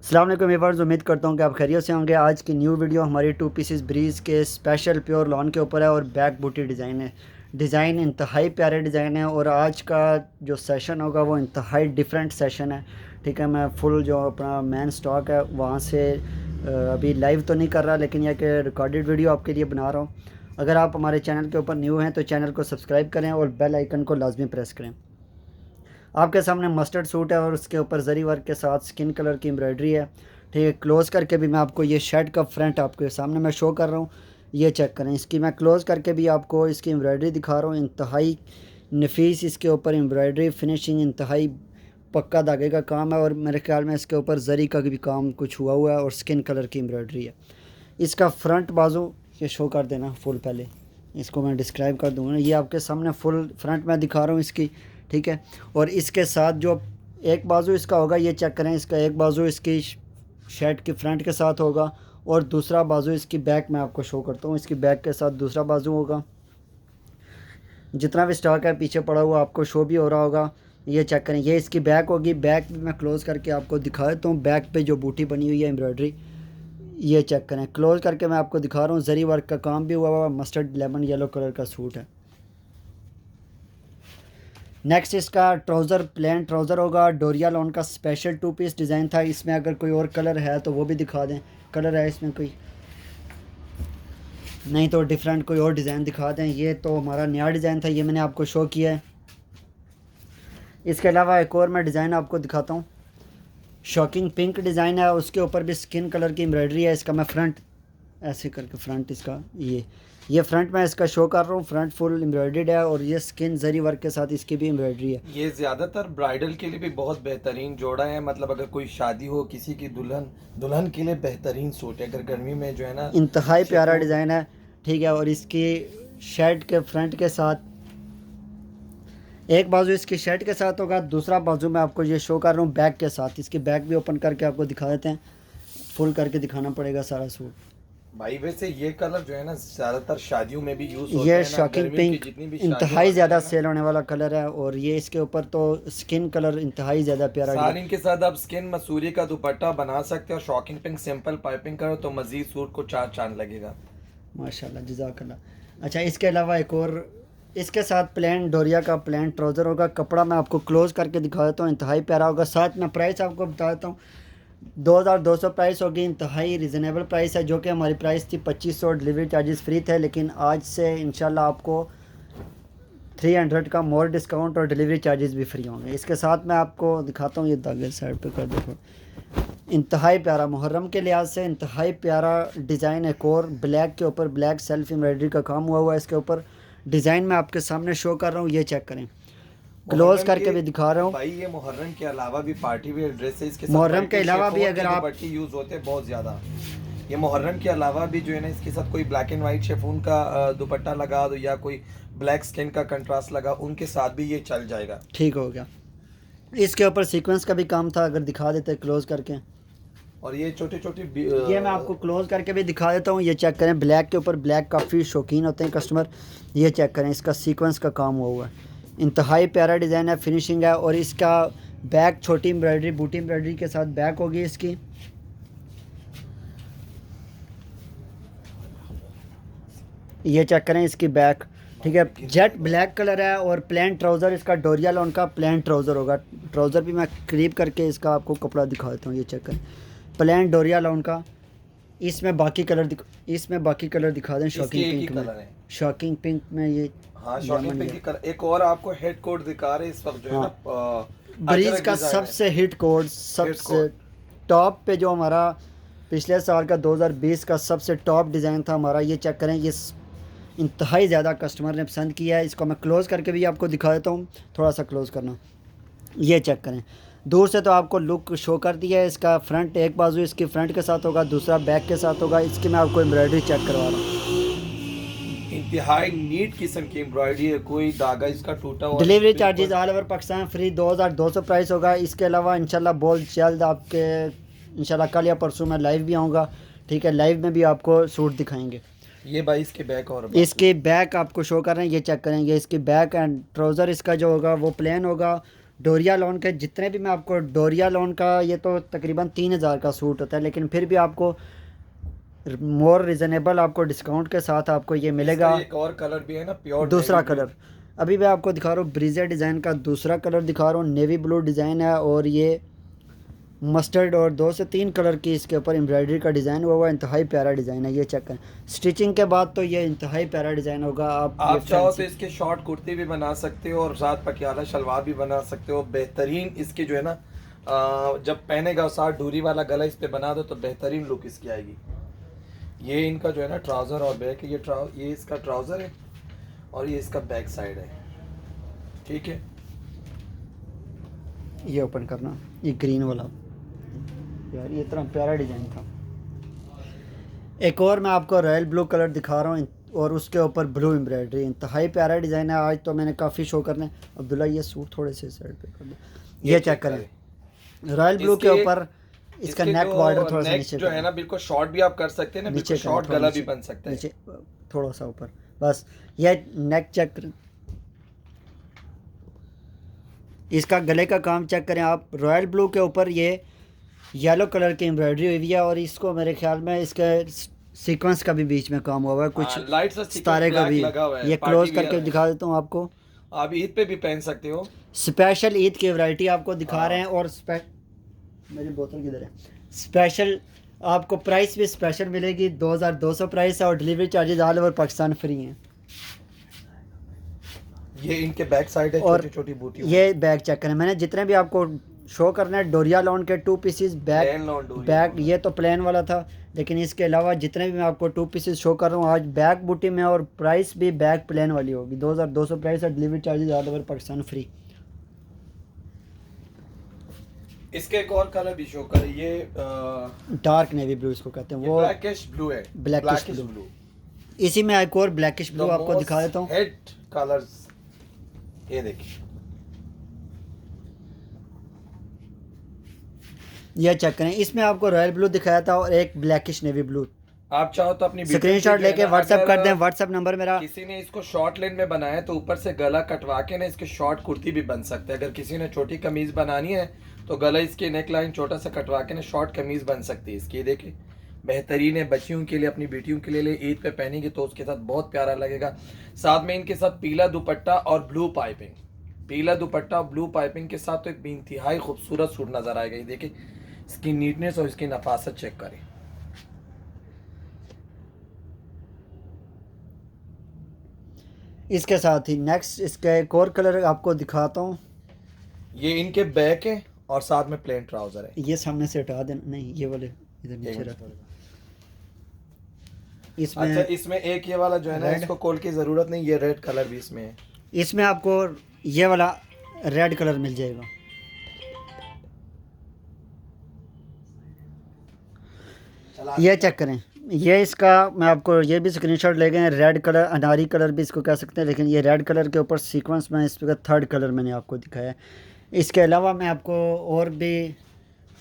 अस्सलाम वालेकुम व्यूअर्स, उम्मीद करता हूँ कि आप खैरियत से होंगे। आज की न्यू वीडियो हमारी 2 पीसेस ब्रीज़ के स्पेशल प्योर लॉन के ऊपर है और बैक बूटी डिज़ाइन है। डिज़ाइन इंतहाई प्यारे डिज़ाइन है और आज का जो सेशन होगा वो इंतहाई डिफरेंट सेशन है। ठीक है, मैं फुल जो अपना मेन स्टॉक है वहाँ से अभी लाइव तो नहीं कर रहा, लेकिन यह कि रिकॉर्डेड वीडियो आपके लिए बना रहा हूँ। अगर आप हमारे चैनल के ऊपर न्यू हैं तो चैनल को सब्सक्राइब करें और बेल आइकन को लाजमी प्रेस करें। आपके सामने मस्टर्ड सूट है और उसके ऊपर जरी वर्क के साथ स्किन कलर की एम्ब्रॉयडरी है। ठीक है, क्लोज़ करके भी मैं आपको ये शर्ट का फ्रंट आपके सामने मैं शो कर रहा हूँ। ये चेक करें, इसकी मैं क्लोज़ करके भी आपको इसकी एम्ब्रॉयडरी दिखा रहा हूँ। इंतहाई नफीस इसके ऊपर एम्ब्रॉयडरी फिनिशिंग, इंतहाई पक्का धागे का काम है और मेरे ख्याल में इसके ऊपर जरी का भी काम कुछ हुआ है और स्किन कलर की एम्ब्रॉयडरी है। इसका फ्रंट बाजू ये शो कर देना फुल, पहले इसको मैं डिस्क्राइब कर दूँगा। ये आपके सामने फुल फ्रंट में दिखा रहा हूँ इसकी। ठीक है, और इसके साथ जो एक बाजू इसका होगा ये चेक करें, इसका एक बाजू इसकी शर्ट के फ्रंट के साथ होगा और दूसरा बाजू इसकी बैक में आपको शो करता हूँ। इसकी बैक के साथ दूसरा बाजू होगा। जितना भी स्टॉक है पीछे पड़ा हुआ आपको शो भी हो रहा होगा। ये चेक करें, ये इसकी बैक होगी। बैक भी मैं क्लोज़ करके आपको दिखा देता हूँ। बैक पे जो बूटी बनी हुई है एम्ब्रॉयडरी, ये चेक करें, क्लोज़ करके मैं आपको दिखा रहा हूँ। जरी वर्क का काम भी हुआ हुआ, मस्टर्ड लेमन येलो कलर का सूट है। नेक्स्ट इसका ट्राउज़र प्लेन ट्राउज़र होगा। डोरिया लॉन का स्पेशल 2 पीस डिज़ाइन था। इसमें अगर कोई और कलर है तो वो भी दिखा दें। कलर है इसमें कोई, नहीं तो डिफरेंट कोई और डिज़ाइन दिखा दें। ये तो हमारा नया डिज़ाइन था, ये मैंने आपको शो किया है। इसके अलावा एक और मैं डिज़ाइन आपको दिखाता हूँ। शॉकिंग पिंक डिज़ाइन है, उसके ऊपर भी स्किन कलर की एम्ब्रॉयडरी है। इसका मैं फ्रंट ऐसे करके फ्रंट इसका ये फ्रंट में इसका शो कर रहा हूँ। फ्रंट फुल एम्ब्रॉयडर्ड है और ये स्किन जरी वर्क के साथ इसकी भी एम्ब्रॉयडरी है। ये ज्यादातर ब्राइडल के लिए भी बहुत बेहतरीन जोड़ा है। मतलब अगर कोई शादी हो किसी की दुल्हन दुल्हन के लिए बेहतरीन सूट है। अगर गर्मी में जो है ना इंतहाई प्यारा शिफॉन। डिज़ाइन है। ठीक है, और इसकी शर्ट के फ्रंट के साथ एक बाजू इसकी शर्ट के साथ होगा, दूसरा बाजू मैं आपको ये शो कर रहा हूँ बैक के साथ। इसकी बैक भी ओपन करके आपको दिखा देते हैं। फुल करके दिखाना पड़ेगा सारा सूट। भाई वैसे ये कलर जो है ना ज्यादातर शादियों में भी यूज होते ये हैं ना। शॉकिंग गर्मियों की पिंक जितनी भी शादियां इंतहाई वगैरह ज़्यादा है ना, सेल होने वाला कलर है और ये इसके ऊपर तो स्किन कलर इंतहाई ज़्यादा प्यारा साड़िन के साथ आप स्किन मसूरी का दुपट्टा बना सकते हो। शॉकिंग पिंक सिंपल पाइपिंग करो तो मजीद सूट को चार चांद लगेगा। माशाल्लाह, जज़ाकल्लाह। अच्छा, इसके अलावा एक और इसके साथ प्लेन डोरिया का प्लेन ट्राउज़र होगा। कपड़ा मैं आपको क्लोज़ करके दिखा देता हूँ, इंतहाई प्यारा होगा। साथ में प्राइस आपको बता देता हूँ, 2200 प्राइस होगी। इंतहाई रिजनेबल प्राइस है, जो कि हमारी प्राइस थी 2500। डिलीवरी चार्जेस फ्री थे, लेकिन आज से इंशाल्लाह आपको 300 का मोर डिस्काउंट और डिलीवरी चार्जेस भी फ्री होंगे। इसके साथ मैं आपको दिखाता हूँ, ये दागे साइड पे कर दो। इंतहाई प्यारा मुहर्रम के लिहाज से इंतहाई प्यारा डिज़ाइन। एक और ब्लैक के ऊपर ब्लैक सेल्फ एम्ब्रॉयडरी का काम हुआ हुआ है। इसके ऊपर डिज़ाइन मैं आपके सामने शो कर रहा हूँ, ये चेक करें। क्लोज मुहर्रम करके के भी दिखा रहा हूँ। भाई ये मुहर्रम के अलावा भी पार्टी वेयर ड्रेस है। इसके साथ मुहर्रम के मल्टी अलावा भी शेफोन अगर के आप दुपट्टे यूज होते हैं बहुत ज्यादा। ये मुहर्रम के अलावा भी जो है ना इसके साथ कोई ब्लैक एंड वाइट शेफून का दुपट्टा लगा दो या कोई ब्लैक स्किन का कंट्रास्ट लगा, उनके साथ भी ये चल जाएगा। ठीक हो गया। इसके ऊपर सीक्वेंस का भी काम था, अगर दिखा देते क्लोज करके। और ये छोटे छोटे ये मैं आपको क्लोज करके भी दिखा देता हूँ। ये चेक करें, ब्लैक के ऊपर ब्लैक काफ़ी शौकीन होते हैं कस्टमर। ये चेक करें, इसका सीक्वेंस का काम हुआ है। इंतहाई प्यारा डिज़ाइन है, फिनिशिंग है। और इसका बैक छोटी एम्ब्रॉयडरी बूटी एम्ब्रॉयडरी के साथ बैक होगी इसकी। ये चेक करें इसकी बैक। ठीक है, जेट ब्लैक कलर है और प्लेन ट्राउज़र इसका डोरिया लॉन का प्लेन ट्राउज़र होगा। ट्राउज़र भी मैं करीब करके इसका आपको कपड़ा दिखा देता हूँ। ये चेक करें, प्लेन डोरिया लॉन का। इसमें बाकी कलर दिखा दें। इसके शॉकिंग एक ही पिंक में, कलर है। शॉकिंग पिंक में ये हाँ शॉकिंग पिंक की कलर। एक और आपको हेड कोट दिखा रहे हैं इस वक्त जो है हाँ, ना ब्रीज अजरक का डिजाइन है। सबसे हिट कोड, सबसे टॉप पे जो हमारा पिछले साल का 2020 का सबसे टॉप डिज़ाइन था हमारा। ये चेक करें, ये इंतहाई ज़्यादा कस्टमर ने पसंद किया है। इसको मैं क्लोज़ करके भी आपको दिखा देता हूँ, थोड़ा सा क्लोज़ करना। ये चेक करें, दूर से तो आपको लुक शो कर दिया है। इसका फ्रंट एक बाजू इसकी फ्रंट के साथ होगा, दूसरा बैक के साथ होगा। इसकी मैं आपको एम्ब्रॉयडरी चेक करवा रहा हूँ। इंतहाई नीट किस्म की एम्ब्रॉयडरी है, कोई धागा इसका टूटा हुआ नहीं, डिलीवरी चार्जेस बिल्कुल। All over Pakistan free, 2200 price होगा। इसके अलावा इंशाल्लाह बहुत जल्द आपके इंशाल्लाह कल या परसों मैं लाइव भी आऊँगा। ठीक है, लाइव में भी आपको सूट दिखाएंगे। ये भाई इसके बैक और इसकी बैक आपको शो कर रहे हैं, ये चेक करें। ये इसकी बैक एंड ट्राउज़र इसका जो होगा वो प्लेन होगा। डोरिया लॉन के जितने भी मैं आपको डोरिया लॉन का, ये तो तकरीबन 3000 का सूट होता है, लेकिन फिर भी आपको मोर रिजनेबल आपको डिस्काउंट के साथ आपको ये इसका मिलेगा। एक और कलर भी है ना, प्योर दूसरा नेवी ब्लू। कलर अभी मैं आपको दिखा रहा हूँ, ब्रीजे डिज़ाइन का दूसरा कलर दिखा रहा हूँ, नेवी ब्लू डिज़ाइन है और ये मस्टर्ड और 2 से 3 कलर की इसके ऊपर एम्ब्रॉयडरी का डिज़ाइन हुआ हुआ, इंतहाई प्यारा डिज़ाइन है। ये चेक करें, स्टिचिंग के बाद तो ये इंतहाई प्यारा डिज़ाइन होगा। आप ये आप चाहो तो फैंसी इसके शॉर्ट कुर्ती भी बना सकते हो और साथ पटियाला शलवार भी बना सकते हो। बेहतरीन इसकी जो है ना, जब पहनेगा साथ डोरी वाला गला इस पे बना दो तो बेहतरीन लुक इसकी आएगी। ये इनका जो है ना ट्राउज़र और बैक है, ये इसका ट्राउज़र है और ये इसका बैक साइड है, ठीक है। ये ओपन करना, ये ग्रीन वाला यार, ये इतना प्यारा डिज़ाइन था। एक और मैं आपको रॉयल ब्लू कलर दिखा रहा हूँ और उसके ऊपर ब्लू एम्ब्रॉयडरी, इंतहाई प्यारा डिज़ाइन है। आज तो मैंने काफ़ी शो करने। अब्दुल्ला ये सूट थोड़े से साइड पे कर दो, ये चेक करें, रॉयल ब्लू के ऊपर इसका नेक बॉर्डर थोड़ा सा नीचे जो है ना बिल्कुल शॉर्ट भी आप कर सकते हैं ना, नीचे बिल्कुल शॉर्ट गला भी बन सकता है। नीचे थोड़ा सा ऊपर, बस ये नेक चेक करें, इसका गले का काम चेक करें आप। रॉयल ब्लू के ऊपर ये येलो कलर की एम्ब्रॉयडरी हुई है और इसको मेरे ख्याल में इसके सीक्वेंस का भी बीच में काम हुआ है, कुछ लाइट सा सितारे का भी। ये क्लोज करके दिखा देता हूँ आपको, आप ईद पे भी पहन सकते हो। स्पेशल ईद की वैरायटी आपको दिखा रहे हैं। और मेरी बोतल किधर है, स्पेशल आपको प्राइस भी स्पेशल मिलेगी, 2200 प्राइस है और delivery charges all over Pakistan free हैं। ये इनके बैक साइड है, और छोटी छोटी बूटी। ये बैग चेक करें, मैंने जितने भी आपको शो करना है डोरिया लॉन के 2 पीसेस बैग, ये तो प्लेन वाला था, लेकिन इसके अलावा जितने भी मैं आपको 2 पीसेस शो कर रहा हूँ आज बैग बूटी में, और प्राइस भी बैग प्लेन वाली होगी। 2200 प्राइस है, delivery charges all over Pakistan free. इसके एक और कलर भी शो कर, ये डार्क नेवी ब्लू इसको कहते हैं, वो ब्लैकिश ब्लू है, ब्लैकिश ब्लू। इसी में एक और ब्लैकिश ब्लू आपको दिखा देता हूँ। हेड कलर्स ये देखिए, ये चेक करें, इसमें आपको रॉयल ब्लू दिखाया था और एक ब्लैकिश नेवी ब्लू। आप चाहो तो अपनी स्क्रीनशॉट लेके व्हाट्सएप कर दें, व्हाट्सएप नंबर मेरा। किसी ने इसको शॉर्ट लेन में बनाया तो ऊपर से गला कटवा के ना इसके शॉर्ट कुर्ती भी बन सकते हैं। अगर किसी ने छोटी कमीज बनानी है तो गला इसके नेक लाइन छोटा सा कटवा के ना शॉर्ट कमीज बन सकती है इसकी। देखिए बेहतरीन है, बच्चियों के लिए, अपनी बेटियों के लिए ईद पे पहनेंगे तो उसके साथ बहुत प्यारा लगेगा। साथ में इनके साथ पीला दुपट्टा और ब्लू पाइपिंग, पीला दुपट्टा और ब्लू पाइपिंग के साथ तो एक इंतहाई खूबसूरत सूट नजर आएगा। ये देखिए इसकी नीटनेस और इसकी नफासत चेक करें। इसके साथ ही नेक्स्ट इसका एक और कलर आपको दिखाता हूँ। ये इनके बैक है और साथ में प्लेन ट्राउजर है। ये सामने से हटा देना, नहीं ये वाले इधर नीचे रख। इसमें अच्छा, इसमें एक ये वाला जो है ना इसको खोल की जरूरत नहीं, ये रेड कलर भी इसमें है। इसमें आपको ये वाला रेड कलर मिल जाएगा। ये चेक करें, ये इसका मैं आपको ये भी स्क्रीनशॉट ले गए, रेड कलर, अनारी कलर भी इसको कह सकते हैं, लेकिन ये रेड कलर के ऊपर सीक्वेंस में इसका थर्ड कलर मैंने आपको दिखाया है। इसके अलावा मैं आपको और भी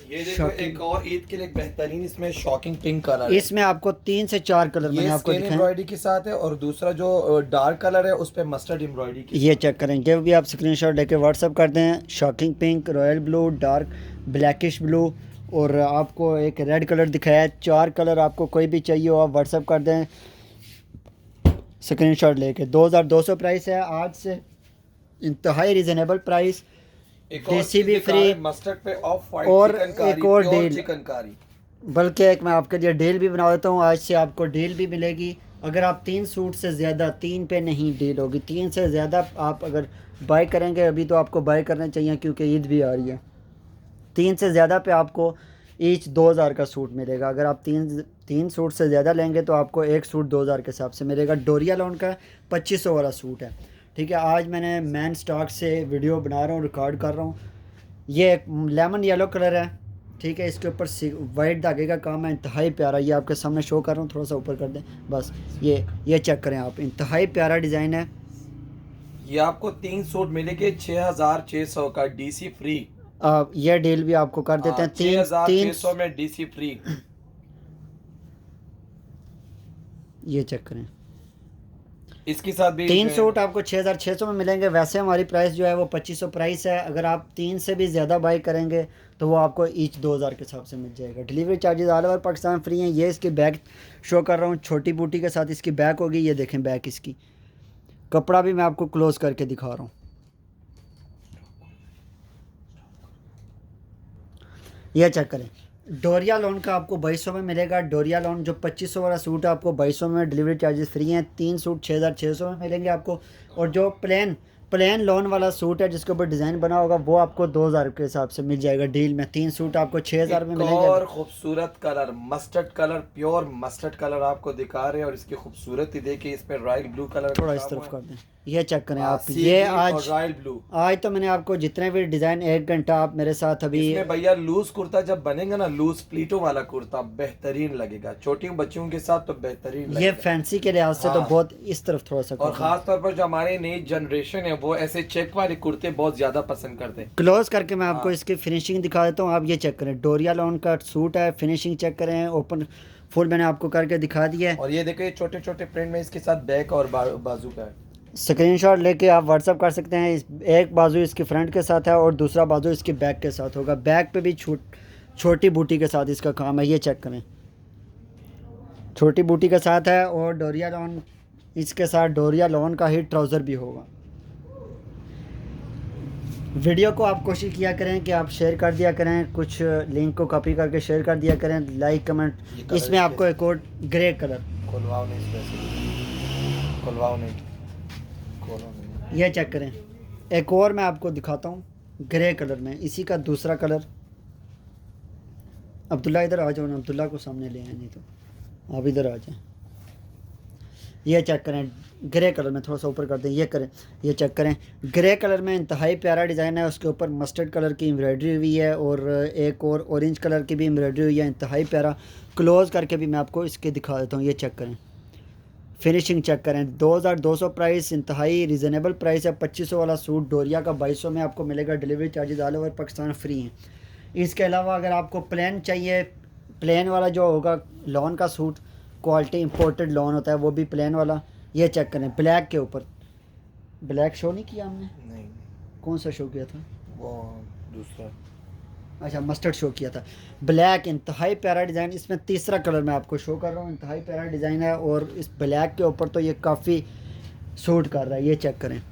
ये देखो एक और ईद के लिए एक बेहतरीन इसमें शॉकिंग पिंक कलर है। इसमें आपको 3 से 4 कलर मैंने आपको दिखाए एम्ब्रॉयडरी के साथ है और दूसरा जो डार्क कलर है उस पे मस्टर्ड एम्ब्रॉयडरी की। ये चेक करें, जब भी आप स्क्रीनशॉट लेके व्हाट्सअप कर दें, shocking pink, royal blue, dark blackish blue और आपको एक रेड कलर दिखाया है। 4 कलर आपको कोई भी चाहिए हो आप व्हाट्सअप कर दें स्क्रीनशॉट लेके। 2200 प्राइस है, आज से इंतहाई रिजनेबल प्राइस, देसी भी फ्री, मस्टर्ड पे ऑफ वाइट और एक और डील, चिकनकारी, बल्कि एक मैं आपके लिए डील भी बना देता हूँ। आज से आपको डील भी मिलेगी, अगर आप 3 सूट से ज़्यादा, 3 पे नहीं डील होगी, 3 से ज़्यादा आप अगर बाय करेंगे, अभी तो आपको बाय करना चाहिए क्योंकि ईद भी आ रही है। 3 से ज़्यादा पे आपको ईच 2000 का सूट मिलेगा। अगर आप तीन सूट से ज़्यादा लेंगे तो आपको एक सूट 2000 के हिसाब से मिलेगा। डोरिया लॉन का 2500 वाला सूट है, ठीक है। आज मैंने मैन स्टॉक से वीडियो बना रहा हूँ, रिकॉर्ड कर रहा हूँ। ये एक लेमन येलो कलर है, ठीक है। इसके ऊपर वाइट धागे का काम है, इंतहाई प्यारा। ये आपके सामने शो कर रहा हूँ, थोड़ा सा ऊपर कर दें बस। ये चेक करें आप, इंतहाई प्यारा डिज़ाइन है। ये आपको 3 सूट मिलेंगे 6600 का डीसी फ्री। ये डील भी आपको कर देते हैं 6600 में डीसी फ्री। ये चेक करें, इसके साथ भी 3 जो है सूट आपको 6,600 में मिलेंगे। वैसे हमारी प्राइस जो है वो 2500 प्राइस है। अगर आप 3 से भी ज़्यादा बाई करेंगे तो वो आपको ईच 2000 के हिसाब से मिल जाएगा। Delivery charges all over Pakistan free हैं। ये इसकी बैग शो कर रहा हूँ, छोटी बूटी के साथ इसकी बैग होगी। ये देखें बैग इसकी, कपड़ा भी मैं आपको क्लोज करके दिखा रहा हूँ। यह चेक करें, डोरिया लोन का आपको 2200 में मिलेगा। डोरिया लोन जो 2500 वाला सूट है आपको 2200 में, डिलीवरी चार्जेस फ्री हैं। 3 सूट 6600 में मिलेंगे आपको। और जो प्लेन लोन वाला सूट है जिसके ऊपर डिज़ाइन बना होगा वो आपको 2000 के हिसाब से मिल जाएगा डील में। 3 सूट आपको 6000 में एक मिलेंगे। और खूबसूरत colour mustard colour, pure mustard colour आपको दिखा रहे हैं और इसकी खूबसूरती देखिए, इस पे रॉयल ब्लू कलर का थोड़ा इस काम तरफ हुआ कर है। दें, ये चेक करें आप। सी ये ग्रीन और आज रॉयल ब्लू। आज तो मैंने आपको जितने भी डिज़ाइन, 1 घंटा आप मेरे साथ अभी। इसमें भैया लूज कुर्ता जब बनेगा ना, लूज प्लीटो वाला कुर्ता बेहतरीन लगेगा, छोटी बच्चियों के साथ तो बेहतरीन ये लगेगा। फैंसी के लिहाज से तो हाँ। बहुत इस तरफ थोड़ा सा और कर दें। खास तौर पर जो हमारे नई जनरेशन है वो ऐसे चेक वाले कुर्ते बहुत ज्यादा पसंद करते हैं। क्लोज करके मैं आपको हाँ। इसकी फिनिशिंग दिखा देता हूँ। आप ये चेक करें, डोरिया लॉन का सूट है। फिनिशिंग चेक करें, ओपन फुल मैंने आपको करके दिखा दिया है। और ये देखो, ये छोटे छोटे प्रिंट में इसके साथ बैक और बाजू का है। स्क्रीनशॉट लेके आप व्हाट्सअप कर सकते हैं। एक बाजू इसकी फ्रंट के साथ है और दूसरा बाजू इसकी बैक के साथ होगा। बैक पे भी छोटी बूटी के साथ इसका काम है। ये चेक करें, छोटी बूटी के साथ है। और डोरिया लॉन, इसके साथ डोरिया लॉन का ही ट्राउज़र भी होगा। वीडियो को आप कोशिश किया करें कि आप शेयर कर दिया करें, कुछ लिंक को कॉपी करके शेयर कर दिया करें, लाइक कमेंट। इसमें आपको एक और ग्रे कलर, खुलवाओ नहीं, स्पेशल खुलवाओ नहीं, खोलो नहीं। यह चेक करें। एक और मैं आपको दिखाता हूँ ग्रे कलर में, इसी का दूसरा कलर। अब्दुल्ला इधर आ जाओ ना, अब्दुल्ला को सामने ले आए, नहीं तो आप इधर आ जाएं। ये चेक करें, ग्रे कलर में थोड़ा सा ऊपर कर दें। ये करें, ये चेक करें, ग्रे कलर में इंतहाई प्यारा डिज़ाइन है। उसके ऊपर मस्टर्ड कलर की एम्ब्रॉयडरी हुई है और एक और ऑरेंज कलर की भी एम्ब्रॉयडरी हुई है, इंतहाई प्यारा। क्लोज करके भी मैं आपको इसके दिखा देता हूँ। ये चेक करें, फिनिशिंग चेक करें। 2200 प्राइस, इंतहाई रिजनेबल प्राइस है। 2500 वाला सूट डोरिया का 2200 में आपको मिलेगा। Delivery charges all over Pakistan free हैं। इसके अलावा अगर आपको प्लेन चाहिए, प्लेन वाला जो होगा लॉन का सूट, क्वालिटी इंपोर्टेड लॉन होता है, वो भी प्लेन वाला। ये चेक करें, ब्लैक के ऊपर। ब्लैक शो नहीं किया हमने? नहीं, कौन सा शो किया था? वो दूसरा। अच्छा, मस्टर्ड शो किया था। ब्लैक, इंतहाई प्यारा डिज़ाइन। इसमें तीसरा कलर मैं आपको शो कर रहा हूँ, इंतहाई प्यारा डिज़ाइन है और इस ब्लैक के ऊपर तो ये काफ़ी सूट कर रहा है। ये चेक करें,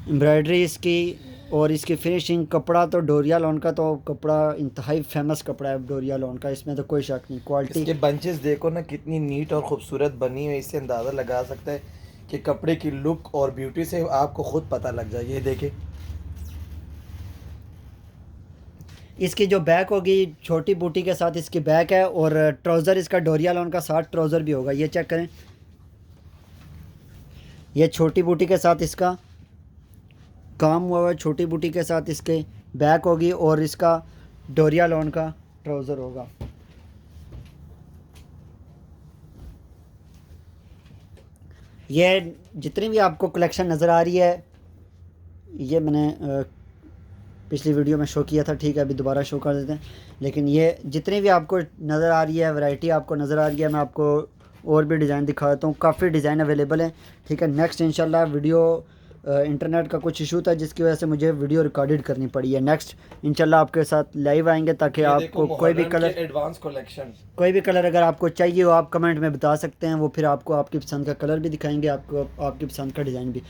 एम्ब्रॉयडरी इसकी और इसकी फिनिशिंग। कपड़ा तो डोरिया लॉन का तो कपड़ा इंतहाई फेमस कपड़ा है डोरिया लॉन का, इसमें तो कोई शक नहीं। क्वालिटी इसके बंचेस देखो ना कितनी नीट और खूबसूरत बनी है, इससे अंदाज़ा लगा सकता है कि कपड़े की लुक और ब्यूटी से आपको खुद पता लग जाए। ये देखे, इसकी जो बैक होगी छोटी बूटी के साथ इसकी बैक है और ट्राउज़र इसका डोरिया लॉन का साथ ट्राउज़र भी होगा। ये चेक करें, ये छोटी बूटी के साथ इसका काम हुआ हुआ है। छोटी बूटी के साथ इसके बैक होगी और इसका डोरिया लॉन का ट्राउज़र होगा। ये जितनी भी आपको कलेक्शन नज़र आ रही है, ये मैंने पिछली वीडियो में शो किया था, ठीक है, अभी दोबारा शो कर देते हैं। लेकिन ये जितनी भी आपको नज़र आ रही है, वैरायटी आपको नज़र आ रही है, मैं आपको और भी डिज़ाइन दिखा देता हूँ। काफ़ी डिज़ाइन अवेलेबल है, ठीक है। नेक्स्ट इंशाल्लाह वीडियो, इंटरनेट का कुछ इशू था जिसकी वजह से मुझे वीडियो रिकॉर्डेड करनी पड़ी है। नेक्स्ट इंशाल्लाह आपके साथ लाइव आएंगे ताकि आपको कोई भी कलर, एडवांस कलेक्शन, कोई भी कलर अगर आपको चाहिए हो आप कमेंट में बता सकते हैं। वो फिर आपको आपकी पसंद का कलर भी दिखाएंगे, आपको आपकी पसंद का डिज़ाइन भी।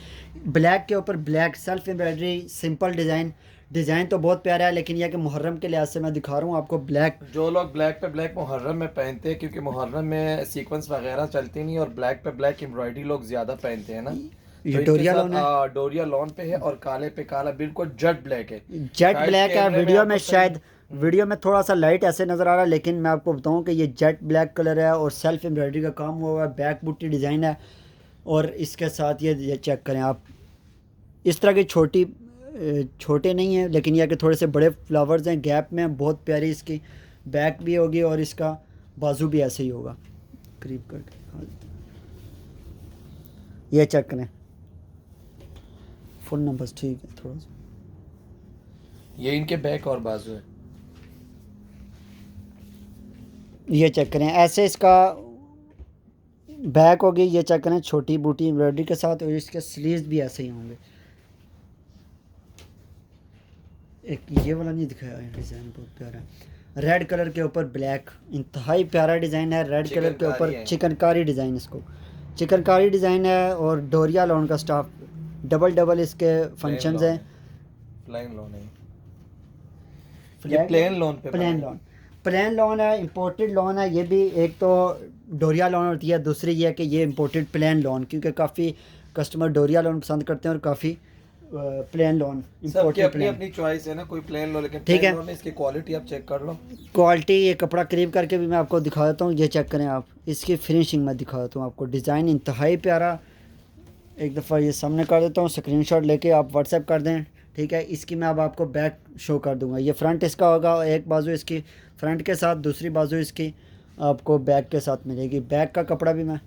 ब्लैक के ऊपर black self embroidery, simple design. Design तो बहुत प्यारा है, लेकिन यह कि मुहर्रम के लिहाज से मैं दिखा रहा हूँ आपको ब्लैक। जो लोग ब्लैक पे ब्लैक मुहर्रम में पहनते हैं, क्योंकि मुहर्रम में सीक्वेंस वगैरह चलती नहीं और ब्लैक पे ब्लैक एम्ब्रॉयडरी लोग ज़्यादा पहनते हैं ना, ये डोरिया लॉन है, डोरिया लॉन पे है और काले पे काला, बिल्कुल जेट ब्लैक है। जेट ब्लैक है। वीडियो में शायद वीडियो में थोड़ा सा लाइट ऐसे नज़र आ रहा है, लेकिन मैं आपको बताऊं कि ये जेट ब्लैक कलर है और सेल्फ एम्ब्रॉयडरी का काम हुआ है। बैक बूटी डिज़ाइन है और इसके साथ ये चेक करें आप, इस तरह की छोटे नहीं हैं, लेकिन यह कि थोड़े से बड़े फ्लावर्स हैं गैप में। बहुत प्यारी इसकी बैक भी होगी और इसका बाजू भी ऐसे ही होगा। करीब करके दिखा देते हैं, ये चेक करें, फुल नंबर्स ठीक है थोड़ा सा। ये इनके बैक और बाजू है। ये चेक करें, ऐसे इसका बैक होगी, ये चेक करें, छोटी बूटी एम्ब्रॉयडरी के साथ, और इसके स्लीव्स भी ऐसे ही होंगे। एक ये वाला नहीं दिखाया है, डिज़ाइन बहुत प्यारा है, रेड कलर के ऊपर ब्लैक, इंतहाई प्यारा डिज़ाइन है। रेड कलर के ऊपर चिकनकारी डिज़ाइन, इसको चिकनकारी डिज़ाइन है, और डोरिया लोन का स्टाफ, डबल डबल इसके फंक्शंस हैं। प्लेन लोन है ये, प्लेन लोन पे प्लेन लोन, प्लेन लोन है, इंपोर्टेड लोन है ये भी। एक तो डोरिया लोन होती है, दूसरी ये है कि ये इंपोर्टेड प्लेन लोन, क्योंकि काफ़ी कस्टमर डोरिया लोन पसंद करते हैं और काफ़ी प्लेन लोन सबकी अपनी अपनी चॉइस है ना, कोई प्लेन लो, लेकिन ठीक है। लोन में इसकी क्वालिटी आप चेक कर लो। क्वालिटी, ये कपड़ा करीब करके भी मैं आपको दिखा देता हूँ, ये चेक करें आप, इसकी फिनिशिंग मैं दिखा देता हूँ आपको। डिज़ाइन इंतहाई प्यारा, एक दफ़ा ये सामने कर देता हूँ, स्क्रीनशॉट लेके आप व्हाट्सएप कर दें, ठीक है। इसकी मैं अब आपको बैक शो कर दूंगा। ये फ्रंट इसका होगा, एक बाजू इसकी फ्रंट के साथ, दूसरी बाजू इसकी आपको बैक के साथ मिलेगी। बैक का कपड़ा भी मैं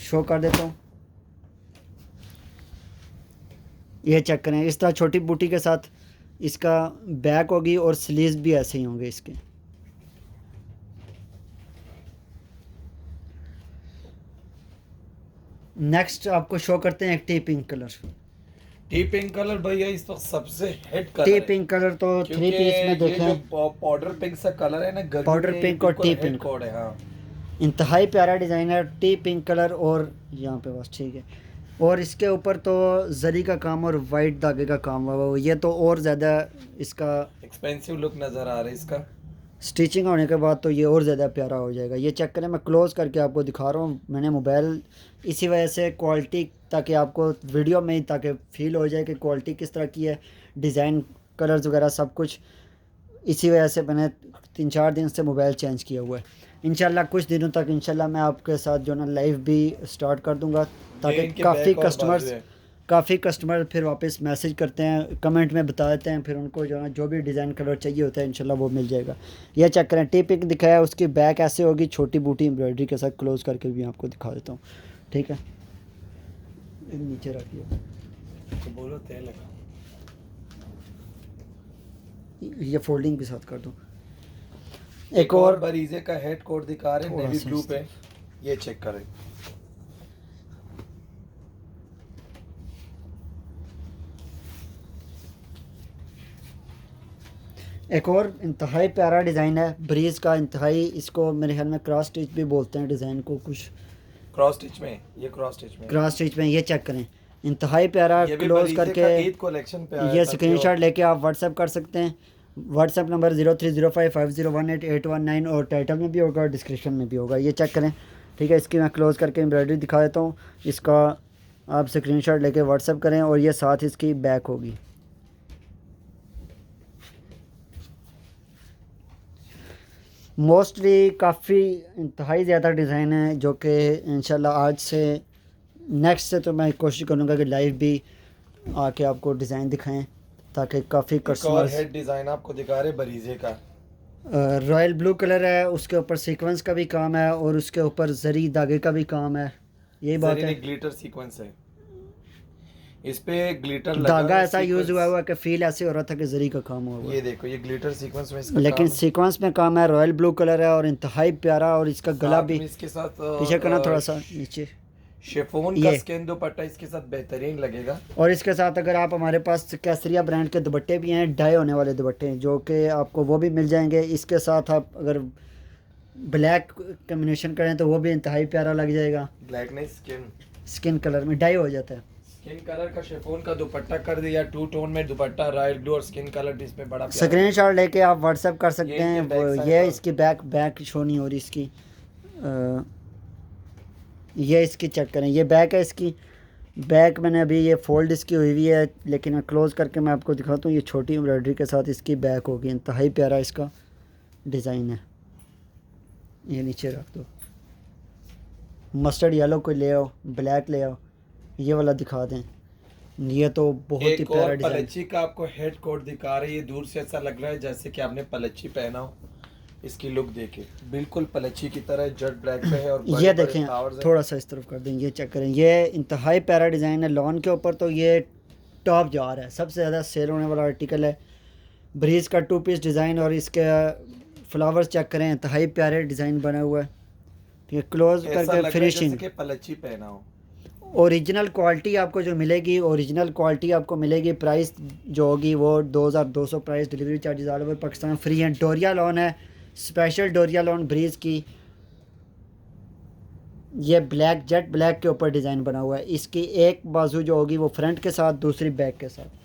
शो कर देता हूँ, ये चेक करें, इस तरह छोटी बूटी के साथ इसका बैक होगी, और स्लीव्स भी ऐसे ही होंगे इसके। नेक्स्ट आपको शो करते हैं एक T pink colour. T pink colour भैया इस वक्त सबसे हिट कलर टी है, पिंक कलर तो थ्री पीस में ये देखें, जो पाउडर पिंक सा कलर है ना, गर्मी पाउडर में पिंक और बिल्कुल टी हिट पिंक, कोड है। हाँ, इंतहाई प्यारा डिज़ाइन है, टी पिंक कलर, और यहाँ पे बस ठीक है। और इसके ऊपर तो जरी का काम और वाइट धागे का काम हुआ हुआ, ये तो और ज़्यादा इसका एक्सपेंसिव लुक नज़र आ रहा है इसका। स्टिचिंग होने के बाद तो ये और ज़्यादा प्यारा हो जाएगा। ये चेक करें, मैं क्लोज़ करके आपको दिखा रहा हूँ, मैंने मोबाइल इसी वजह से क्वालिटी, ताकि आपको वीडियो में ही ताकि फ़ील हो जाए कि क्वालिटी किस तरह की है, डिज़ाइन कलर्स वगैरह सब कुछ, इसी वजह से मैंने 3-4 दिन से मोबाइल चेंज किया हुआ है। इंशाल्लाह कुछ दिनों तक इंशाल्लाह मैं आपके साथ जो ना लाइव भी स्टार्ट कर दूंगा, ताकि काफ़ी कस्टमर फिर वापस मैसेज करते हैं, कमेंट में बता देते हैं, फिर उनको जो ना जो भी डिज़ाइन कलर चाहिए होता है इंशाल्लाह वो मिल जाएगा। ये चेक करें, टी पिक दिखाया, उसकी बैक ऐसे होगी छोटी बूटी एम्ब्रॉयडरी के साथ, क्लोज़ करके भी आपको दिखा देता हूँ, ठीक है। नीचे रखिए, तो बोलो तेल लगा, ये फोल्डिंग के साथ कर दो। एक और बरीजे का हेड कोट दिखा रहे हैं नेवी ब्लू पे, ये चेक करें। एक और इंतहाई प्यारा डिज़ाइन है ब्रीज का, इंतहाई, इसको मेरे ख्याल में क्रॉस स्टिच भी बोलते हैं डिज़ाइन को, कुछ क्रॉस स्टिच में, ये क्रॉस स्टिच में, ये चेक करें, इंतहाई प्यारा, क्लोज करके ये स्क्रीनशॉट लेके आप व्हाट्सएप कर सकते हैं। व्हाट्सएप नंबर 0305501881 और टाइटल में भी होगा, डिस्क्रिप्शन में भी होगा, ये चेक करें, ठीक है। इसकी मैं क्लोज़ करके एम्ब्रॉयडरी दिखा देता हूँ, इसका आप स्क्रीनशॉट लेके व्हाट्सएप करें, और ये साथ इसकी बैक होगी। मोस्टली काफ़ी इंतहाई ज़्यादा डिज़ाइन है, जो कि इंशाल्लाह आज से नेक्स्ट से तो मैं कोशिश करूँगा कि लाइव भी आके आपको डिज़ाइन दिखाएं, ताकि काफ़ी कस्टमर्स। हेड डिज़ाइन आपको दिखा रहे बरीजे का, रॉयल ब्लू कलर है, उसके ऊपर सीक्वेंस का भी काम है, और उसके ऊपर जरी धागे का भी काम है, यही बात है। ग्लिटर सीक्वेंस है, इस पे ग्लिटर धागा ऐसा यूज हुआ हुआ कि फील ऐसे हो रहा था कि जरी का काम हुआ। ये देखो, ये ग्लिटर सीक्वेंस में इसका लेकिन सीक्वेंस में काम है, रॉयल ब्लू कलर है, और इंतहाई प्यारा, और इसका गला भी इसके साथ पीछे करना थोड़ा सा नीचे, शिफॉन का स्किन दुपट्टा इसके साथ बेहतरीन लगेगा। और इसके साथ अगर आप, हमारे पास केसरिया ब्रांड के दुपट्टे भी हैं, डाई होने वाले दुपट्टे, जो कि आपको वो भी मिल जाएंगे। इसके साथ आप अगर ब्लैक कम्बिनेशन करें तो वो भी इंतहाई प्यारा लग जाएगा। ब्लैक नहीं, स्किन कलर में डाई हो जाता है। स्किन कलर का शिफॉन का दुपट्टा कर दिया, 2 टोन में दुपट्टा, रॉयल ब्लू और स्किन कलर, इसमें बड़ा स्क्रीनशॉट लेके आप व्हाट्सएप कर सकते हैं। ये इसकी बैक शो नहीं हो रही इसकी, ये इसकी चेक करें, ये बैक है इसकी। बैक मैंने अभी ये फोल्ड इसकी हुई हुई है, लेकिन मैं क्लोज़ करके मैं आपको दिखाता हूँ। ये छोटी एम्ब्रॉयडरी के साथ इसकी बैक होगी, इंतहाई प्यारा इसका डिज़ाइन है। ये नीचे रख दो, मस्टर्ड येलो कोई ले आओ, ब्लैक ले आओ, ये वाला दिखा दें। ये तो बहुत ही प्यारा डिज़ाइन। पलच्ची का आपको हेड कोट दिखा रही है, दूर से ऐसा लग रहा है जैसे कि आपने पलच्ची पहना हो। इसकी लुक देखें, बिल्कुल पलच्ची की तरह जेट ब्लैक पे है, और ये देखें, थोड़ा सा इस तरफ कर दें, ये चेक करें, ये इंतहाई प्यारा डिज़ाइन है। लॉन के ऊपर तो ये टॉप जा रहा है, सबसे ज़्यादा सेल होने वाला आर्टिकल है। ब्रीज का 2 पीस डिज़ाइन, और इसके फ्लावर्स चेक करें, इंतहाई प्यारे डिज़ाइन बना हुआ है, ठीक है, क्लोज ऐसा करके लग रहा है जैसे फिनिशिंग। कि पलची पहना हो। ओरिजिनल क्वालिटी आपको जो मिलेगी, ओरिजिनल क्वालिटी आपको मिलेगी। प्राइस जो होगी वो 2200 price, delivery charges all over Pakistan free हैं। डोरिया लॉन है, स्पेशल डोरिया लॉन ब्रीज की। ये ब्लैक, जेट ब्लैक के ऊपर डिज़ाइन बना हुआ है। इसकी एक बाजू जो होगी वो फ्रंट के साथ, दूसरी बैक के साथ।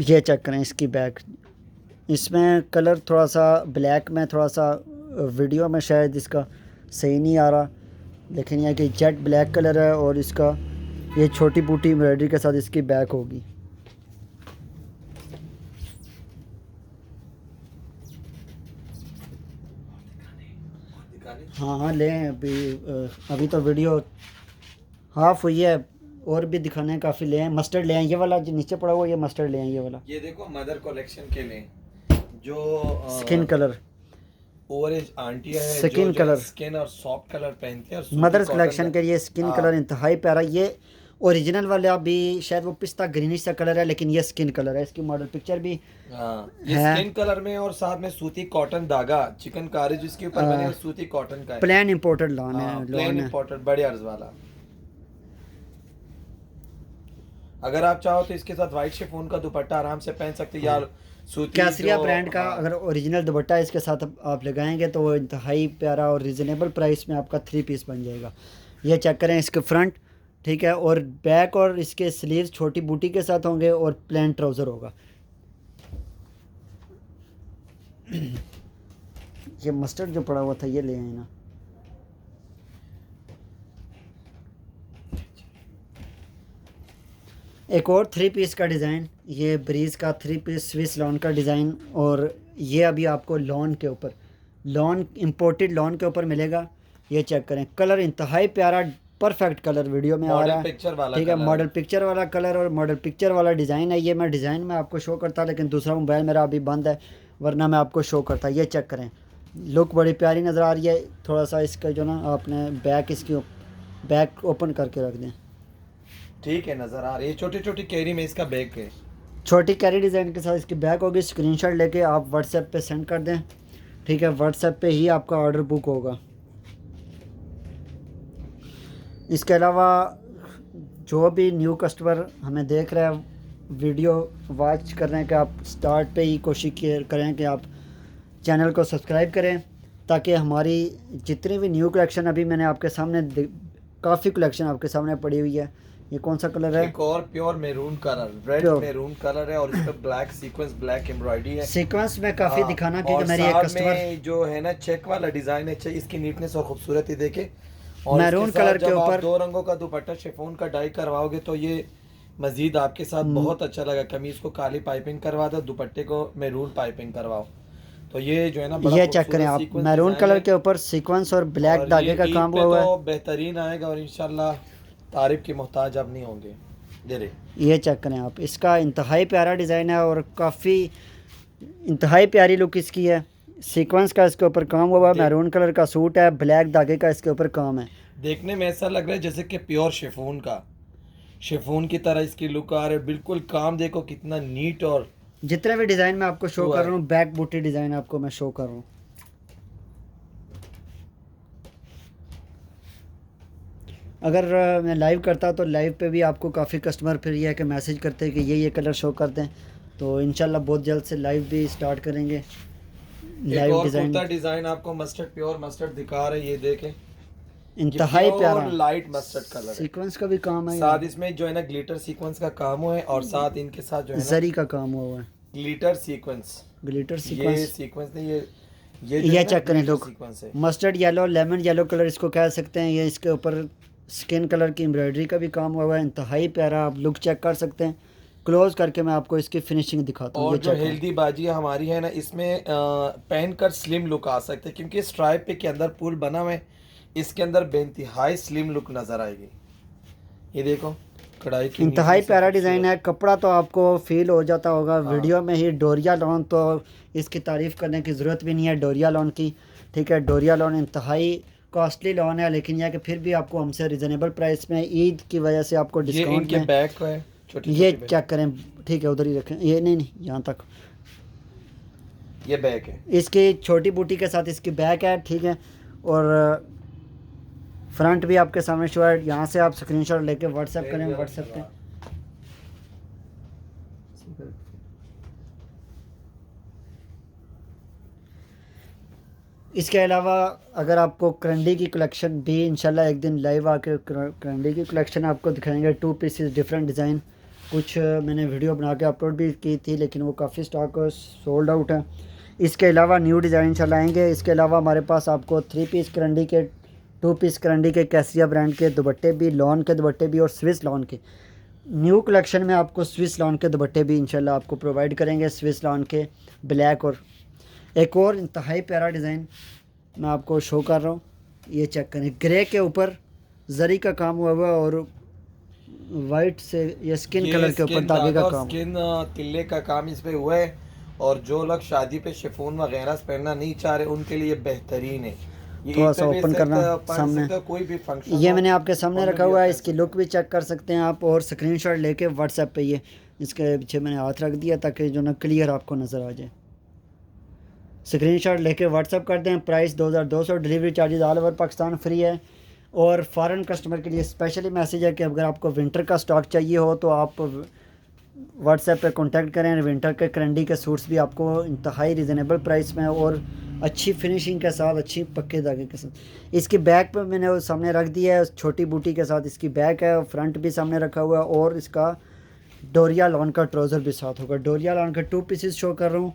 ये चेक करें इसकी बैक। इसमें कलर थोड़ा सा ब्लैक में, थोड़ा सा वीडियो में शायद इसका सही नहीं आ रहा, लेकिन यह कि जेट ब्लैक कलर है और इसका ये छोटी बूटी एम्ब्रॉयडरी के साथ इसकी बैक होगी। हाँ हाँ लें, अभी तो वीडियो हाफ हुई है, और भी दिखाने हैं काफ़ी। ले आए मस्टर्ड, ले आए ये वाला जो नीचे पड़ा हुआ, ये मस्टर्ड ले आए ये वाला। ये देखो मदर कलेक्शन के लिए जो skin colour, over age aunty है, स्किन जो कलर, स्किन और सॉफ्ट कलर पहनते हैं, और सूती मदर्स कॉटन कलेक्शन के लिए स्किन हाँ। कलर इंतहाई प्यारा। ये ओरिजिनल वाला भी शायद वो पिस्ता ग्रीनिश सा कलर है, लेकिन ये स्किन कलर है। इसकी मॉडल पिक्चर भी हाँ, ये है। स्किन कलर में और साथ में सूती कॉटन धागा चिकनकारी जिसके ऊपर बने हैं, सूती कॉटन का है। प्लेन इंपोर्टेड लॉन है, प्लेन लॉन है। इंपोर्टेड बड़े अर्ज वाला। अगर आप चाहो तो इसके साथ व्हाइट शिफॉन का दुपट्टा आराम से पहन सकते हैं, या सूती कैसरिया जो ब्रांड का हाँ, अगर ओरिजिनल दुपट्टा इसके साथ आप लगाएंगे तो वो इंतहाई प्यारा और रिजनेबल प्राइस में आपका 3 पीस बन जाएगा। ये चेक करें इसके फ्रंट, ठीक है, और बैक और इसके स्लीव्स छोटी बूटी के साथ होंगे और प्लेन ट्राउज़र होगा। ये मस्टर्ड जो पड़ा हुआ था ये ले आए ना। एक और 3 पीस का डिज़ाइन, ये ब्रीज का 3 पीस स्विस लॉन का डिज़ाइन, और ये अभी आपको लॉन के ऊपर, लॉन इंपोर्टेड लॉन के ऊपर मिलेगा। ये चेक करें, कलर इंतहाई प्यारा, परफेक्ट कलर वीडियो में आ रहा है, पिक्चर वाला ठीक है, कलर मॉडल पिक्चर वाला कलर और मॉडल पिक्चर वाला डिज़ाइन है। ये मैं डिज़ाइन में आपको शो करता, लेकिन दूसरा मोबाइल मेरा अभी बंद है, वरना मैं आपको शो करता। ये चेक करें, लुक बड़ी प्यारी नज़र आ रही है। थोड़ा सा इसका जो ना आपने बैक, इसकी बैक ओपन करके रख दें। ठीक है, नजर आ रही है छोटी छोटी कैरी में इसका बैग है। छोटी कैरी डिज़ाइन के साथ इसकी बैक होगी। स्क्रीनशॉट लेके आप व्हाट्सएप पे सेंड कर दें, ठीक है, व्हाट्सएप पे ही आपका ऑर्डर बुक होगा। इसके अलावा जो भी न्यू कस्टमर हमें देख रहे हैं, वीडियो वॉच कर रहे हैं, कि आप स्टार्ट पे ही कोशिश करें कि आप चैनल को सब्सक्राइब करें, ताकि हमारी जितनी भी न्यू कलेक्शन, अभी मैंने आपके सामने काफ़ी कलेक्शन आपके सामने पड़ी हुई है। ये कौन सा कलर है? एक और pure maroon colour, red maroon colour है, और इस पे ब्लैक सीक्वेंस, ब्लैक एम्ब्रॉयडरी है। सीक्वेंस में काफ़ी दिखाना, क्योंकि और मेरी एक साथ कस्टमर में जो है ना चेक वाला डिजाइन है, इसकी नीटनेस और खूबसूरती देखे। और मैरून कलर के ऊपर 2 रंगों का दुपट्टा शिफॉन का डाई करवाओगे तो ये मजीद आपके साथ बहुत अच्छा लगा। कमीज को काली पाइपिंग करवा दो, दुपट्टे को मैरून पाइपिंग करवाओ, तो ये जो है ना बड़ा ये चेक करें आप, मैरून कलर के ऊपर सीक्वेंस और ब्लैक धागे का काम हुआ है, तो बेहतरीन आएगा, और इंशाल्लाह तारीफ के मोहताज अब नहीं होंगे। दे रहे ये चेक करें आप, इसका इंतहाई प्यारा डिज़ाइन है और काफ़ी इंतहाई प्यारी लुक इसकी है। सीक्वेंस का इसके ऊपर काम हुआ है, मैरून कलर का सूट है, ब्लैक धागे का इसके ऊपर काम है। देखने में ऐसा लग रहा है जैसे कि प्योर शिफॉन का, शिफॉन की तरह इसकी लुक आ रही है। बिल्कुल काम देखो कितना नीट, और जितने भी डिज़ाइन मैं आपको शो कर रहा हूँ, बैक बूटी डिज़ाइन आपको मैं शो कर रहा हूँ। अगर मैं लाइव करता तो लाइव पे भी आपको काफ़ी कस्टमर फिर ये है कि मैसेज करते हैं कि ये कलर शो कर दें, तो इंशाल्लाह बहुत जल्द से लाइव भी स्टार्ट करेंगे। लाइव डिज़ाइन आपको मस्टर्ड, प्योर मस्टर्ड दिखा रहे हैं, ये देखें, इंतहाई प्यारा लाइट मस्टर्ड कलर, सीक्वेंस का भी काम है, साथ इसमें जो है ना ग्लिटर सीक्वेंस का काम हुआ है, और साथ इनके साथ जो है जरी का काम हुआ है, ग्लिटर सीक्वेंस, ग्लिटर ये सीक्वेंस। सीक्वेंस नहीं, ये ये चेक करें लोग, सीक्वेंस है। Mustard yellow, lemon yellow colour इसको कह सकते हैं। ये इसके ऊपर स्किन कलर की एम्ब्रॉयडरी का भी काम हुआ है, इंतहाई प्यारा, आप लुक चेक कर सकते हैं। क्लोज करके मैं आपको इसकी फिनिशिंग दिखाता हूँ। और जो हेल्दी बाजी हमारी है ना, इसमें पहनकर स्लिम लुक आ सकते हैं, क्योंकि स्ट्राइप पे के अंदर पुल बना हुआ है, इसके अंदर बेइंतहाई स्लिम लुक नजर आएगी। ये देखो कढ़ाई की इंतहाई प्यारा डिज़ाइन है। कपड़ा तो आपको फील हो जाता होगा वीडियो में ही। डोरिया लॉन तो इसकी तारीफ़ करने की ज़रूरत भी नहीं है, डोरिया लॉन की, ठीक है। डोरिया लॉन इंतहाई कॉस्टली लॉन है, लेकिन यह कि फिर भी आपको हमसे रिजनेबल प्राइस में, ईद की वजह से आपको डिस्काउंट में। बैक है छोटी, ये चेक करें, ठीक है, उधर ही रखें, ये नहीं यहाँ तक। ये बैक है। इसकी छोटी बूटी के साथ इसकी बैक है, ठीक है। और फ्रंट भी आपके सामने शो है। यहाँ से आप स्क्रीनशॉट लेके व्हाट्सएप करें, व्हाट्सएप पे। इसके अलावा अगर आपको करंडी की कलेक्शन भी इंशाल्लाह एक दिन लाइव आके करंडी की कलेक्शन आपको दिखाएंगे। 2 पीसेस डिफरेंट डिज़ाइन, कुछ मैंने वीडियो बना के अपलोड भी की थी, लेकिन वो काफ़ी स्टॉक सोल्ड आउट है। इसके अलावा न्यू डिज़ाइन इंशाल्लाह आएंगे। इसके अलावा हमारे पास आपको 3 पीस करंडी के, 2 पीस करंडी के कैसिया ब्रांड के दुपट्टे भी, लॉन के दुपट्टे भी और स्विस लॉन के न्यू कलेक्शन में आपको स्विस लॉन के दुपट्टे भी इंशाल्लाह आपको प्रोवाइड करेंगे। स्विस लॉन के ब्लैक, और एक और इंतहाई प्यारा डिज़ाइन मैं आपको शो कर रहा हूँ। ये चेक करें, ग्रे के ऊपर जरी का काम हुआ हुआ और वाइट से ये स्किन कलर के ऊपर धागे का काम, स्किन तिल्ले का काम इस पे हुआ है। और जो लोग शादी पे शिफॉन वगैरह पहनना नहीं चाह रहे उनके लिए बेहतरीन है। ये थोड़ा सा ओपन करना सामने, कोई भी फंक्शन ये मैंने आपके सामने रखा हुआ है। इसकी लुक भी चेक कर सकते हैं आप, और स्क्रीनशॉट लेके व्हाट्सएप पे ये इसके पीछे मैंने हाथ रख दिया ताकि जो ना क्लियर आपको नज़र आ जाए। स्क्रीनशॉट लेके व्हाट्सएप कर दें। Price 2200, delivery charges all over Pakistan free है। और फॉरेन कस्टमर के लिए स्पेशली मैसेज है कि अगर आपको विंटर का स्टॉक चाहिए हो तो आप व्हाट्सएप पे कांटेक्ट करें। विंटर के करंडी के सूट्स भी आपको इंतहाई रिजनेबल प्राइस में और अच्छी फिनिशिंग के साथ, अच्छी पक्के धागे के साथ। इसकी बैक पर मैंने वो सामने रख दिया है, छोटी बूटी के साथ इसकी बैक है। फ्रंट भी सामने रखा हुआ है, और इसका डोरिया लॉन का ट्राउज़र भी साथ होगा। डोरिया लॉन का 2 पीसेस शो कर रहा हूँ।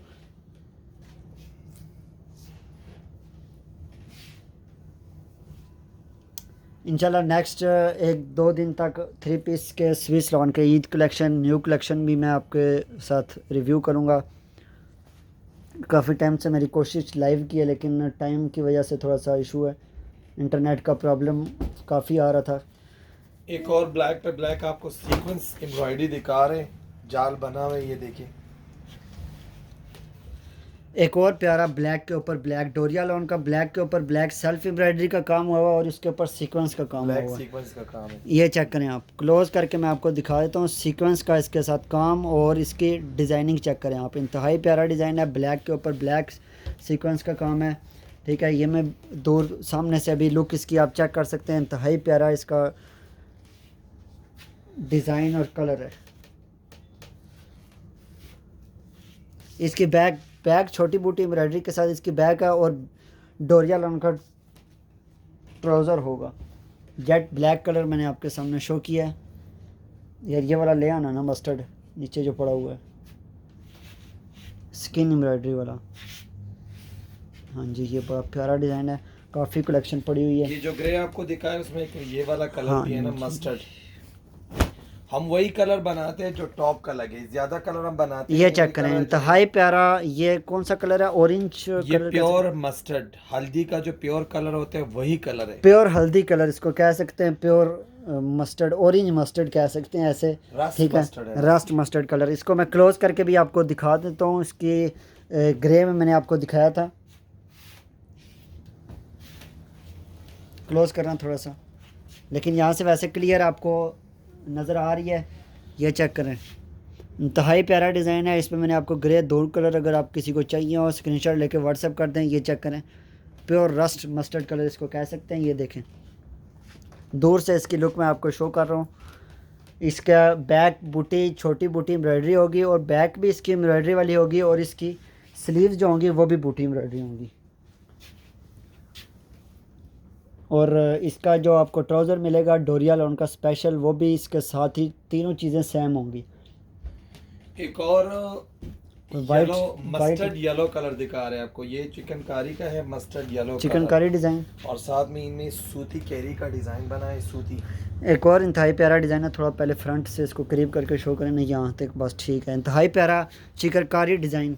इंशाल्लाह नेक्स्ट 1-2 दिन तक 3 पीस के स्विस लॉन के ईद कलेक्शन, न्यू कलेक्शन भी मैं आपके साथ रिव्यू करूँगा। काफ़ी टाइम से मेरी कोशिश लाइव की है, लेकिन टाइम की वजह से थोड़ा सा इशू है, इंटरनेट का प्रॉब्लम काफ़ी आ रहा था। एक और ब्लैक पे ब्लैक आपको सीक्वेंस एम्ब्रॉयडरी दिखा रहे हैं, जाल बना हुआ है, ये देखिए। एक और प्यारा ब्लैक के ऊपर ब्लैक, डोरिया लॉन का ब्लैक के ऊपर ब्लैक सेल्फ एम्ब्रॉयडरी का काम हुआ और इसके ऊपर सीक्वेंस का काम हुआ है। सीक्वेंस का काम है। ये चेक करें आप, क्लोज करके मैं आपको दिखा देता हूँ सीक्वेंस का इसके साथ काम, और इसकी डिज़ाइनिंग चेक करें आप। इंतहाई प्यारा डिज़ाइन है, ब्लैक के ऊपर ब्लैक सीक्वेंस का काम है, ठीक है। ये मैं दूर सामने से अभी लुक इसकी आप चेक कर सकते हैं। इंतहाई प्यारा इसका डिज़ाइन और कलर है। इसकी बैक छोटी बूटी एम्ब्रॉयडरी के साथ इसकी बैक है, और डोरिया लॉन का ट्राउज़र होगा। जेट ब्लैक कलर मैंने आपके सामने शो किया है। यार ये वाला ले आना ना, मस्टर्ड नीचे जो पड़ा हुआ है, स्किन एम्ब्रॉयडरी वाला। हाँ जी, ये बड़ा प्यारा डिज़ाइन है, काफ़ी कलेक्शन पड़ी हुई है। ये जो ग्रे आपको दिखाया उसमें एक ये वाला कलर हाँ भी है ना, मस्टर्ड। हम वही कलर बनाते हैं जो टॉप का लगे, ज्यादा कलर हम बनाते हैं। ये चेक करें, इंतहाई प्यारा। ये कौन सा कलर है? ऑरेंज ये प्योर मस्टर्ड, हल्दी का जो प्योर कलर होता है वही कलर है। प्योर हल्दी कलर इसको कह सकते हैं, प्योर मस्टर्ड, ऑरेंज मस्टर्ड कह सकते हैं ऐसे, ठीक है। Rust mustard colour. इसको मैं क्लोज करके भी आपको दिखा देता हूँ। इसकी ग्रे में मैंने आपको दिखाया था, क्लोज करना थोड़ा सा, लेकिन यहाँ से वैसे क्लियर आपको नज़र आ रही है। ये चेक करें, इंतहाई प्यारा डिज़ाइन है। इसमें मैंने आपको ग्रे 2 कलर, अगर आप किसी को चाहिए हो स्क्रीनशॉट लेके व्हाट्सएप कर दें। ये चेक करें, प्योर रस्ट मस्टर्ड कलर इसको कह सकते हैं। ये देखें, दूर से इसकी लुक मैं आपको शो कर रहा हूँ। इसका बैक बूटी, छोटी बूटी एम्ब्रॉयडरी होगी, और बैक भी इसकी एम्ब्रॉयडरी वाली होगी, और इसकी स्लीव्स जो होंगी वो भी बूटी एम्ब्रॉयडरी होंगी। और इसका जो आपको ट्राउज़र मिलेगा डोरिया लॉन का स्पेशल, वो भी इसके साथ ही तीनों चीज़ें सेम होंगी। एक और वाइट मस्टर्ड येलो कलर दिखा रहे हैं आपको। ये चिकनकारी का है, मस्टर्ड येलो चिकनकारी डिज़ाइन, और साथ में इनमें सूती कैरी का डिज़ाइन बना है। सूती एक और इंतहाई प्यारा डिज़ाइन है। थोड़ा पहले फ्रंट से इसको करीब करके शो करें, नहीं यहाँ तक बस, ठीक है। इंतहाई प्यारा चिकनकारी डिज़ाइन,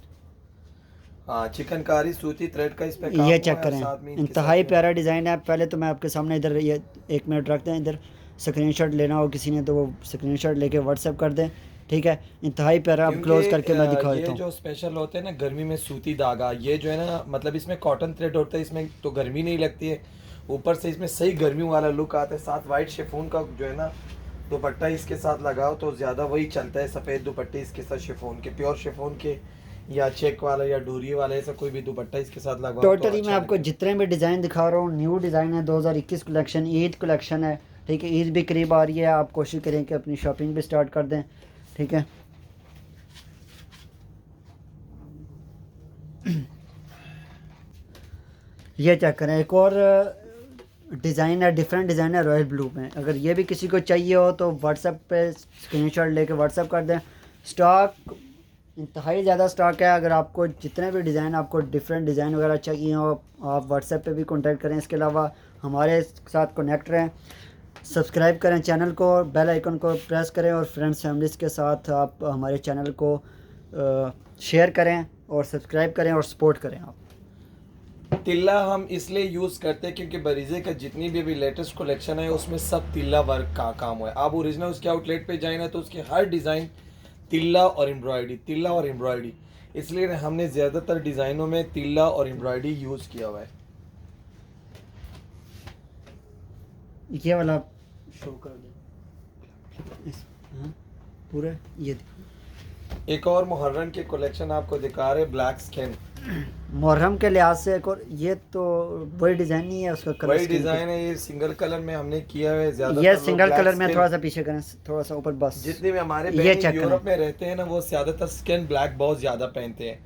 हाँ, चिकनकारी सूती थ्रेड का इस पे काम ये चेक करें, इंतहाई प्यारा डिज़ाइन है। पहले तो मैं आपके सामने इधर ये 1 मिनट रखते हैं, इधर स्क्रीनशॉट लेना हो किसी ने तो वो स्क्रीनशॉट लेके व्हाट्सएप कर दें, ठीक है। इंतहाई प्यारा, अब क्लोज करके मैं दिखा देता हूँ। ये जो स्पेशल होते हैं ना गर्मी में सूती धागा, ये जो है ना, मतलब इसमें कॉटन थ्रेड होता है, इसमें तो गर्मी नहीं लगती है, ऊपर से इसमें सही गर्मी वाला लुक आता है। साथ वाइट शिफॉन का जो है ना दुपट्टा इसके साथ लगाओ तो ज़्यादा वही चलता है, सफ़ेद दुपट्टे इसके साथ शिफॉन के, प्योर शिफॉन के या चेक वाला या डोरी वाला, ऐसा कोई भी दुपट्टा इसके साथ लगवाओ तो टोटली मैं अच्छा आपको लगेगा। जितने भी डिज़ाइन दिखा रहा हूँ न्यू डिज़ाइन है, 2021 कलेक्शन, ईद कलेक्शन है। ठीक है, ईद भी करीब आ रही है, आप कोशिश करें कि अपनी शॉपिंग भी स्टार्ट कर दें। ठीक है, ये चेक करें, एक और डिज़ाइन है, डिफरेंट डिज़ाइन है रॉयल ब्लू में। अगर ये भी किसी को चाहिए हो तो व्हाट्सएप पे स्क्रीनशॉट लेके व्हाट्सएप कर दें। स्टॉक इंतहाई ज़्यादा स्टॉक है। अगर आपको जितने भी डिज़ाइन, आपको डिफरेंट डिज़ाइन वगैरह चाहिए हो, आप व्हाट्सएप पे भी कांटेक्ट करें। इसके अलावा हमारे साथ कनेक्ट रहें, सब्सक्राइब करें चैनल को, बेल आइकन को प्रेस करें और फ्रेंड्स फैमिलीज़ के साथ आप हमारे चैनल को शेयर करें और सब्सक्राइब करें और सपोर्ट करें आप। तिल्ला हम इसलिए यूज़ करते हैं क्योंकि बरीज़े का जितनी भी अभी लेटेस्ट कलेक्शन है उसमें सब तिल्ला वर्क का काम हुआ है। आप ओरिजिनल उसके आउटलेट पे जाए ना तो उसकी हर डिज़ाइन तिल्ला और एम्ब्रॉयडरी, तिल्ला और एम्ब्रॉयडरी, इसलिए हमने ज़्यादातर डिज़ाइनों में तिल्ला और एम्ब्रॉयडरी यूज़ किया हुआ है। ये वाला शो कर दो हाँ, पूरा ये एक और मुहर्रम के कलेक्शन आपको दिखा रहे, ब्लैक स्किन। मुहर्रम के लिहाज से एक और, ये तो वही डिज़ाइन नहीं है, उसका कलर वही डिज़ाइन है, ये सिंगल कलर में हमने किया है ज़्यादा। ये सिंगल कलर में, थोड़ा सा पीछे करें, थोड़ा सा ऊपर, बस। जितने भी हमारे ये बहन चेक यूरोप करें, में रहते हैं ना वो ज़्यादातर स्किन ब्लैक बहुत ज़्यादा पहनते हैं,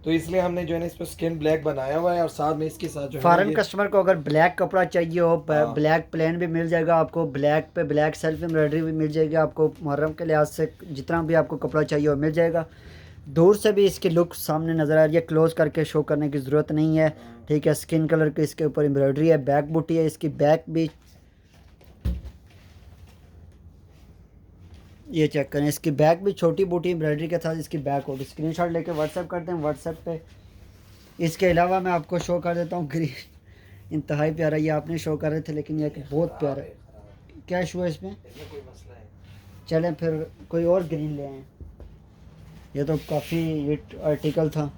तो इसलिए हमने जो है ना इस पर स्किन ब्लैक बनाया हुआ है और साथ में इसके साथ जो है फॉरेन ये कस्टमर को अगर ब्लैक कपड़ा चाहिए हो, हाँ। ब्लैक प्लेन भी मिल जाएगा आपको, ब्लैक पे ब्लैक सेल्फ एम्ब्रॉयडरी भी मिल जाएगी आपको। मुहर्रम के लिहाज से जितना भी आपको कपड़ा चाहिए वो मिल जाएगा। दूर से भी इसकी लुक सामने नज़र आ रही है, क्लोज करके शो करने की ज़रूरत नहीं है। ठीक है, स्किन कलर की इसके ऊपर एम्ब्रॉयडरी है, बैक बूटी है, इसकी बैक भी ये चेक करें, इसकी बैक भी छोटी बूटी एम्ब्रॉयडरी के साथ इसकी बैक होगी। स्क्रीनशॉट लेके व्हाट्सएप करते हैं व्हाट्सएप पे। इसके अलावा मैं आपको शो कर देता हूँ ग्रीन, इंतहाई प्यारा, ये आपने शो कर रहे थे लेकिन ये बहुत प्यारा है। क्या इशू है इसमें? कोई मसला है। चलें फिर कोई और ग्रीन ले आएँ, ये तो काफ़ी हिट आर्टिकल था।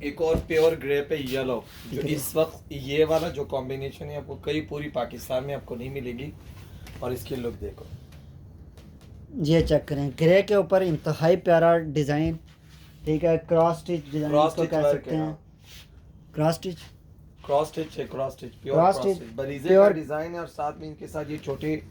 एक और प्योर ग्रे पे येलो, जो इस वक्त ये वाला जो कॉम्बिनेशन है आपको कई पूरी पाकिस्तान में आपको नहीं मिलेगी, और इसकी लुक देखो। ये चेक करें, ग्रे के ऊपर इंतहाई प्यारा डिज़ाइन। ठीक है, क्रॉस स्टिच डिज़ाइन क्रॉस इसको स्टिच कह वर्क सकते है, हैं, हाँ। Cross stitch. क्रॉस स्टिच है, cross stitch, pure cross cross stitch stitch बरीजे का प्योर। डिजाइन है और साथ में इनके साथ ये छोटे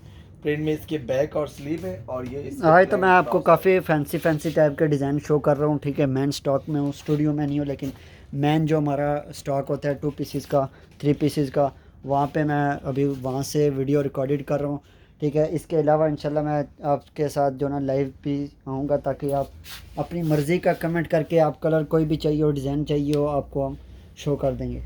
प्रिंट में इसके बैक और स्लीव है, और ये इसके आज तो plain मैं आपको cross है। काफ़ी फैंसी फैंसी टाइप के डिज़ाइन शो कर रहा हूँ। ठीक है, मैन स्टॉक में हूँ, स्टूडियो में नहीं हूँ, लेकिन मैन जो हमारा स्टॉक होता है 2 पीसेस का, 3 पीसेस का, वहाँ पे मैं अभी वहाँ से वीडियो रिकॉर्डेड कर रहा हूँ। ठीक है, इसके अलावा इंशाल्लाह मैं आपके साथ जो ना लाइव भी आऊँगा, ताकि आप अपनी मर्ज़ी का कमेंट करके आप कलर कोई भी चाहिए हो, डिज़ाइन चाहिए हो, आपको हम शो कर देंगे।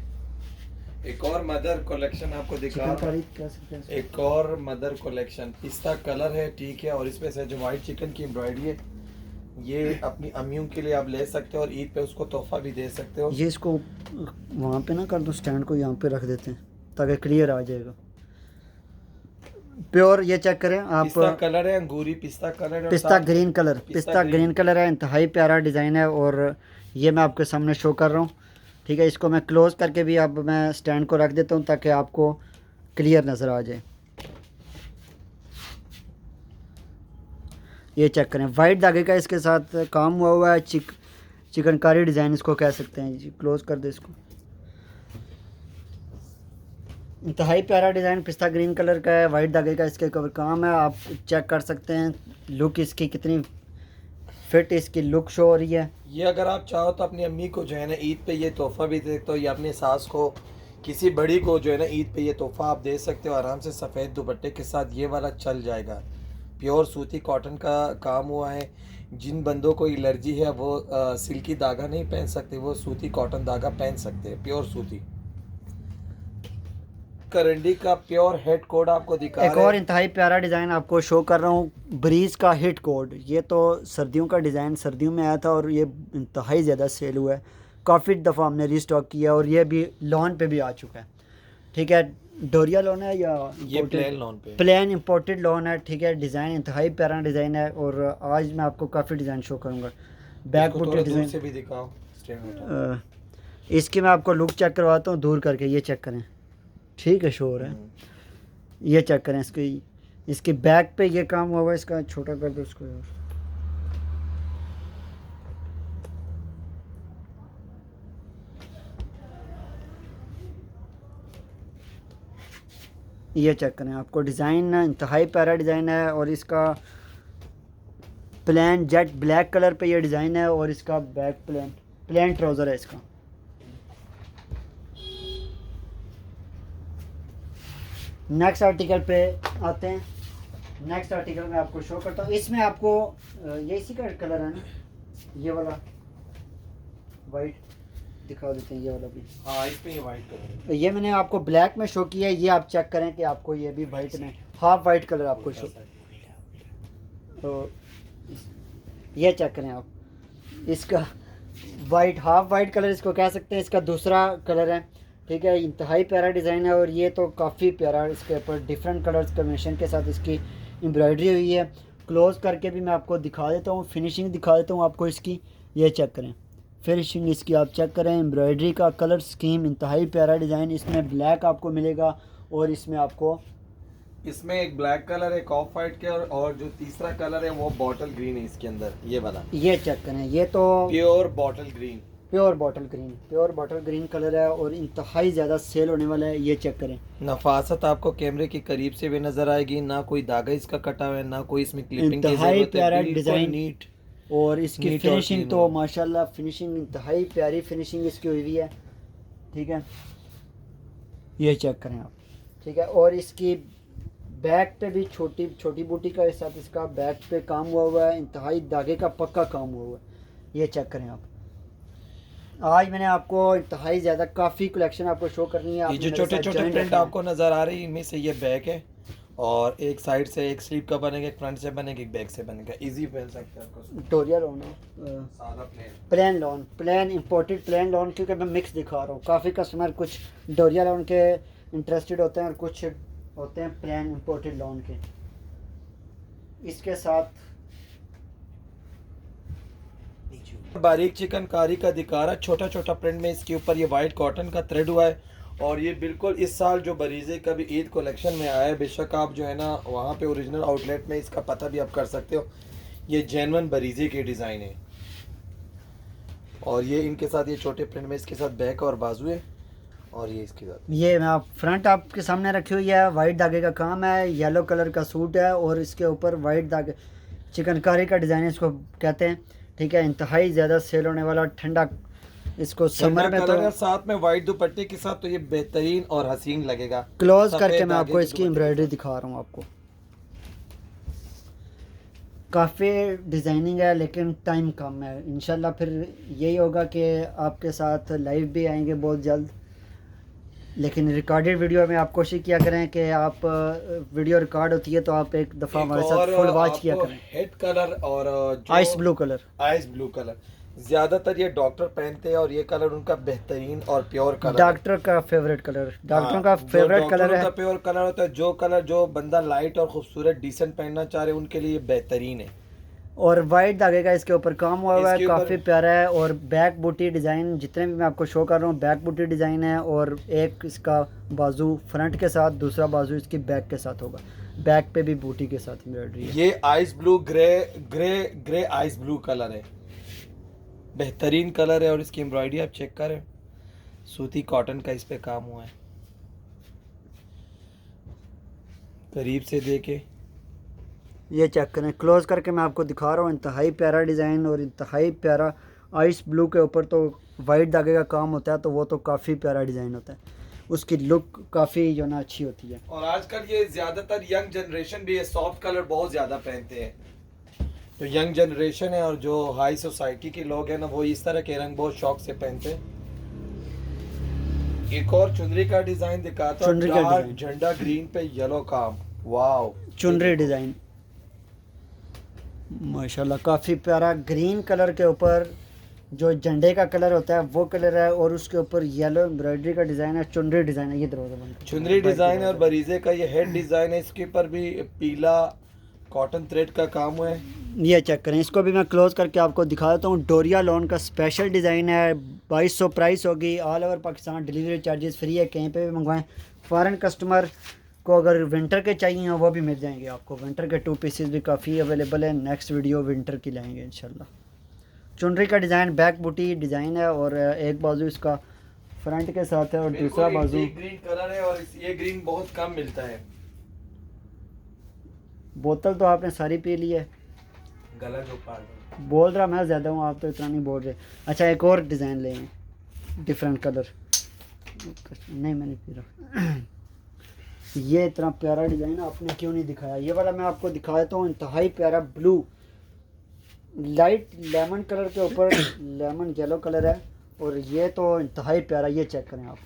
एक और मदर कलेक्शन आपको दिखा चिकन रहा हूँ। करी कह सकते हैं इसको। एक और मदर कलेक्शन, पिस्ता कलर है, ठीक है, और इसमें से जो वाइट चिकन की एम्ब्रॉयडरी है, ये अपनी अम्मियों के लिए आप ले सकते हो और ईद पे उसको तोहफा भी दे सकते हो। ये इसको वहाँ पे ना कर दो, स्टैंड को यहाँ पे रख देते हैं ताकि क्लियर आ जाएगा। प्योर, ये चेक करें आप, पिस्ता कलर है, अंगूरी पिस्ता कलर है, और पिस्ता साथ ग्रीन कलर, पिस्ता ग्रीन कलर है, इंतहाई प्यारा डिज़ाइन है और ये मैं आपके सामने शो कर रहा हूँ। ठीक है, इसको मैं क्लोज करके भी अब मैं स्टैंड को रख देता हूँ ताकि आपको क्लियर नज़र आ जाए। ये चेक करें, वाइट धागे का इसके साथ काम हुआ है, चिकनकारी डिज़ाइन इसको कह सकते हैं जी। क्लोज कर दे इसको, इंतहाई प्यारा डिज़ाइन पिस्ता ग्रीन कलर का है, वाइट धागे का इसके कवर काम है। आप चेक कर सकते हैं लुक इसकी कितनी फिट, इसकी लुक शो हो रही है। ये अगर आप चाहो तो अपनी अम्मी को जो है ना ईद पे ये तोहफा भी दे सकते हो, या अपनी सास को, किसी बड़ी को जो है ना ईद पे ये तोहफा आप दे सकते हो आराम से। सफ़ेद दुपट्टे के साथ ये वाला चल जाएगा। प्योर सूती कॉटन का काम हुआ है। जिन बंदों को एलर्जी है वो सिल्की धागा नहीं पहन सकते, वो सूती कॉटन धागा पहन सकते हैं, प्योर सूती। करंडी का प्योर हेड कोड आपको दिखा एक रहे और हैं। इंतहाई प्यारा डिज़ाइन आपको शो कर रहा हूँ, ब्रीज का हिट कोड। ये तो सर्दियों का डिज़ाइन सर्दियों में आया था और ये इंतहाई ज़्यादा सेल हुआ है, काफ़ी दफ़ा हमने रीस्टॉक किया और ये भी लॉन पे भी आ चुका है। ठीक है, डोरिया लॉन है या ये प्लेन लॉन पे प्लेन इम्पोर्टेड लॉन है। ठीक है, डिज़ाइन इंतहाई प्यारा डिज़ाइन है और आज मैं आपको काफ़ी डिज़ाइन शो करूँगा। बैक इसको थोड़ा बूटी दूर डिज़ाइन, से भी दिखाओ, स्टैंड उठाओ। इसकी मैं आपको लुक चेक करवाता हूँ दूर करके, ये चेक करें, ठीक है, शो हो रहा है। ये चेक करें, इसकी बैक पे ये काम हुआ हुआ है, इसका छोटा कर दो इसको यार। ये चेक करें, आपको डिज़ाइन इंतहाई प्यारा डिज़ाइन है और इसका प्लेन जेट ब्लैक कलर पे ये डिज़ाइन है और इसका बैक प्लेन ट्राउज़र है इसका। नेक्स्ट आर्टिकल पे आते हैं। नेक्स्ट आर्टिकल में आपको शो करता हूँ। इसमें आपको ये इसी का कलर है ना, ये वाला वाइट दिखा देते हैं, ये वाला भी। हाँ, इस पे ये वाइट कलर। ये मैंने आपको ब्लैक में शो किया है, ये आप चेक करें कि आपको ये भी वाइट में हाफ वाइट कलर आपको शो। तो ये चेक करें आप, इसका वाइट हाफ वाइट कलर इसको कह सकते हैं, इसका दूसरा कलर है। ठीक है, इंतहाई प्यारा डिज़ाइन है और ये तो काफ़ी प्यारा, इसके ऊपर डिफरेंट कलर्स कॉम्बिनेशन के साथ इसकी एम्ब्रॉयडरी हुई है। क्लोज करके भी मैं आपको दिखा देता हूँ, फिनिशिंग दिखा देता हूँ आपको इसकी। ये चेक करें, फिनिशिंग इसकी आप चेक करें, एम्ब्रॉयडरी का कलर स्कीम इंतहाई प्यारा डिज़ाइन। इसमें ब्लैक आपको मिलेगा और इसमें आपको इसमें एक ब्लैक कलर है, एक ऑफ वाइट के, और जो तीसरा कलर है वो बॉटल ग्रीन है इसके अंदर, ये वाला। ये चेक करें, ये तो pure bottle green, pure bottle green colour है और इंतहाई ज़्यादा सेल होने वाला है। ये चेक करें, नफासत आपको कैमरे के करीब से भी नजर आएगी, ना कोई धागा इसका कटा हुआ है, ना कोई इसमें क्लिपिंग की इंतहाई जरूरत है, प्यारा बिल्कुल डिज़ाइन नीट। और इसकी नीट और फिनिशिंग क्लीन तो हो। माशाल्लाह फिनिशिंग इंतहाई प्यारी फिनिशिंग इसकी हुई हुई है। ठीक है, ये चेक करें आप। ठीक है, और इसकी बैक पे भी छोटी छोटी बूटी का साथ इसका बैक पे काम हुआ है, इंतहाई धागे का पक्का काम हुआ है। ये चेक करें आप। आज मैंने आपको इंतहाई ज़्यादा काफ़ी कलेक्शन आपको शो करनी है। ये जो छोटे छोटे प्रिंट आपको नजर आ रही है, इनमें से ये बैक है और एक साइड से एक स्लीव का बनेगा, एक फ्रंट से बनेगा, एक बैक से बनेगा। इजी पहन सकते हैं आपको, टोरिया लोन है, सादा plain lawn, plain imported plain lawn, क्योंकि मैं मिक्स दिखा रहा हूँ। काफ़ी कस्टमर कुछ डोरिया लोन के इंटरेस्टेड होते हैं और कुछ होते हैं प्लेन इंपोर्टेड लोन के। इसके साथ बारीक चिकनकारी का दिखा रहा, छोटा छोटा प्रिंट में इसके ऊपर ये वाइट कॉटन का थ्रेड हुआ है। और ये बिल्कुल इस साल जो बरीजे का भी ईद कलेक्शन में आया है, बेशक आप जो है ना वहाँ पे ओरिजिनल आउटलेट में इसका पता भी आप कर सकते हो। ये जेन्युइन बरीजे के डिज़ाइन है और ये इनके साथ ये छोटे प्रिंट में इसके साथ बैक और बाजू है और ये इसके साथ ये मैं आप फ्रंट आपके सामने रखी हुई है। वाइट धागे का काम है, येलो कलर का सूट है और इसके ऊपर वाइट धागे चिकनकारी का डिज़ाइन इसको कहते हैं। ठीक है, इंतहाई ज़्यादा सेल होने वाला ठंडा, इसको समर में तो साथ में वाइट दुपट्टे के साथ तो ये बेहतरीन और हसीन लगेगा। क्लोज करके मैं आपको इसकी एम्ब्रॉयडरी दिखा रहा हूँ आपको। काफ़ी डिज़ाइनिंग है लेकिन टाइम कम है। इंशाल्लाह फिर यही होगा कि आपके साथ लाइव भी आएंगे बहुत जल्द, लेकिन रिकॉर्डेड वीडियो में आप कोशिश किया करें कि आप वीडियो रिकॉर्ड होती है तो आप एक दफ़ा हमारे साथ फुल वॉच किया करें। हेड कलर और आइस ब्लू कलर ज्यादातर ये डॉक्टर पहनते हैं और ये कलर उनका बेहतरीन और प्योर कलर, डॉक्टर का फेवरेट कलर, डॉक्टरों का फेवरेट कलर है। प्योर कलर होता है, जो कलर जो बंदा लाइट और खूबसूरत डिसेंट पहनना चाह रहे हैं उनके लिए बेहतरीन है। और वाइट धागे का इसके ऊपर काम हुआ है, काफ़ी प्यारा है। और बैक बूटी डिज़ाइन जितने भी मैं आपको शो कर रहा हूँ बैक बूटी डिज़ाइन है और एक इसका बाजू फ्रंट के साथ, दूसरा बाजू इसकी बैक के साथ होगा, बैक पे भी बूटी के साथ एम्ब्रॉयडरी है। ये ice blue grey ice blue colour है, बेहतरीन कलर है और इसकी एम्ब्रॉयडरी आप चेक करें, सूती कॉटन का इस पे काम हुआ है। करीब से देखे, ये चेक करें, क्लोज करके मैं आपको दिखा रहा हूँ। इंतहाई प्यारा डिज़ाइन और इंतहाई प्यारा आइस ब्लू के ऊपर तो वाइट धागे का काम होता है, तो वो तो काफ़ी प्यारा डिज़ाइन होता है, उसकी लुक काफ़ी जो ना अच्छी होती है। और आजकल ये ज़्यादातर यंग जनरेशन भी ये सॉफ्ट कलर बहुत ज़्यादा पहनते हैं। जो यंग जनरेशन है और जो हाई सोसाइटी के लोग हैं ना, वो इस तरह के रंग बहुत शौक से पहनते हैं। एक और चुनरी का डिज़ाइन दिखाता हूं, डार्क झंडा ग्रीन पे येलो काम, वाव चुनरी डिज़ाइन माशाल्लाह काफ़ी प्यारा, ग्रीन कलर के ऊपर जो झंडे का कलर होता है वो कलर है और उसके ऊपर येलो एम्ब्रॉयडरी का डिज़ाइन है, चुनरी डिज़ाइन है। ये दरवाजा बंद, चुनरी डिज़ाइन है और बरीजे का ये हेड डिज़ाइन है, इसके ऊपर भी पीला कॉटन थ्रेड का काम हुआ है। ये चेक करें, इसको भी मैं क्लोज करके आपको दिखा देता हूँ। डोरिया लोन का स्पेशल डिज़ाइन है, 2200 प्राइस होगी, all over Pakistan delivery charges free है, कहीं पे भी मंगवाएं। फॉरेन कस्टमर को अगर विंटर के चाहिए वो भी मिल जाएंगे आपको, विंटर के 2 पीसेस भी काफ़ी अवेलेबल है। नेक्स्ट वीडियो विंटर की लाएंगे इंशाल्लाह। चुनरी का डिज़ाइन बैक बूटी डिज़ाइन है और एक बाजू इसका फ्रंट के साथ है और बिल्कुल दूसरा बाजू एक ग्रीन कलर है और ये ग्रीन बहुत कम मिलता है। बोतल तो आपने सारी पी ली है। गला जो पार दो। बोल रहा मैं ज़्यादा हूँ, आप तो इतना नहीं बोल रहे। अच्छा एक और डिज़ाइन ले हैं, डिफरेंट कलर। नहीं मैं नहीं पी रहा। ये इतना प्यारा डिज़ाइन आपने क्यों नहीं दिखाया? ये वाला मैं आपको दिखा देता हूँ, इंतहाई प्यारा ब्लू लाइट लेमन कलर के ऊपर लेमन येलो कलर है और ये तो इंतहाई प्यारा। ये चेक करें आप,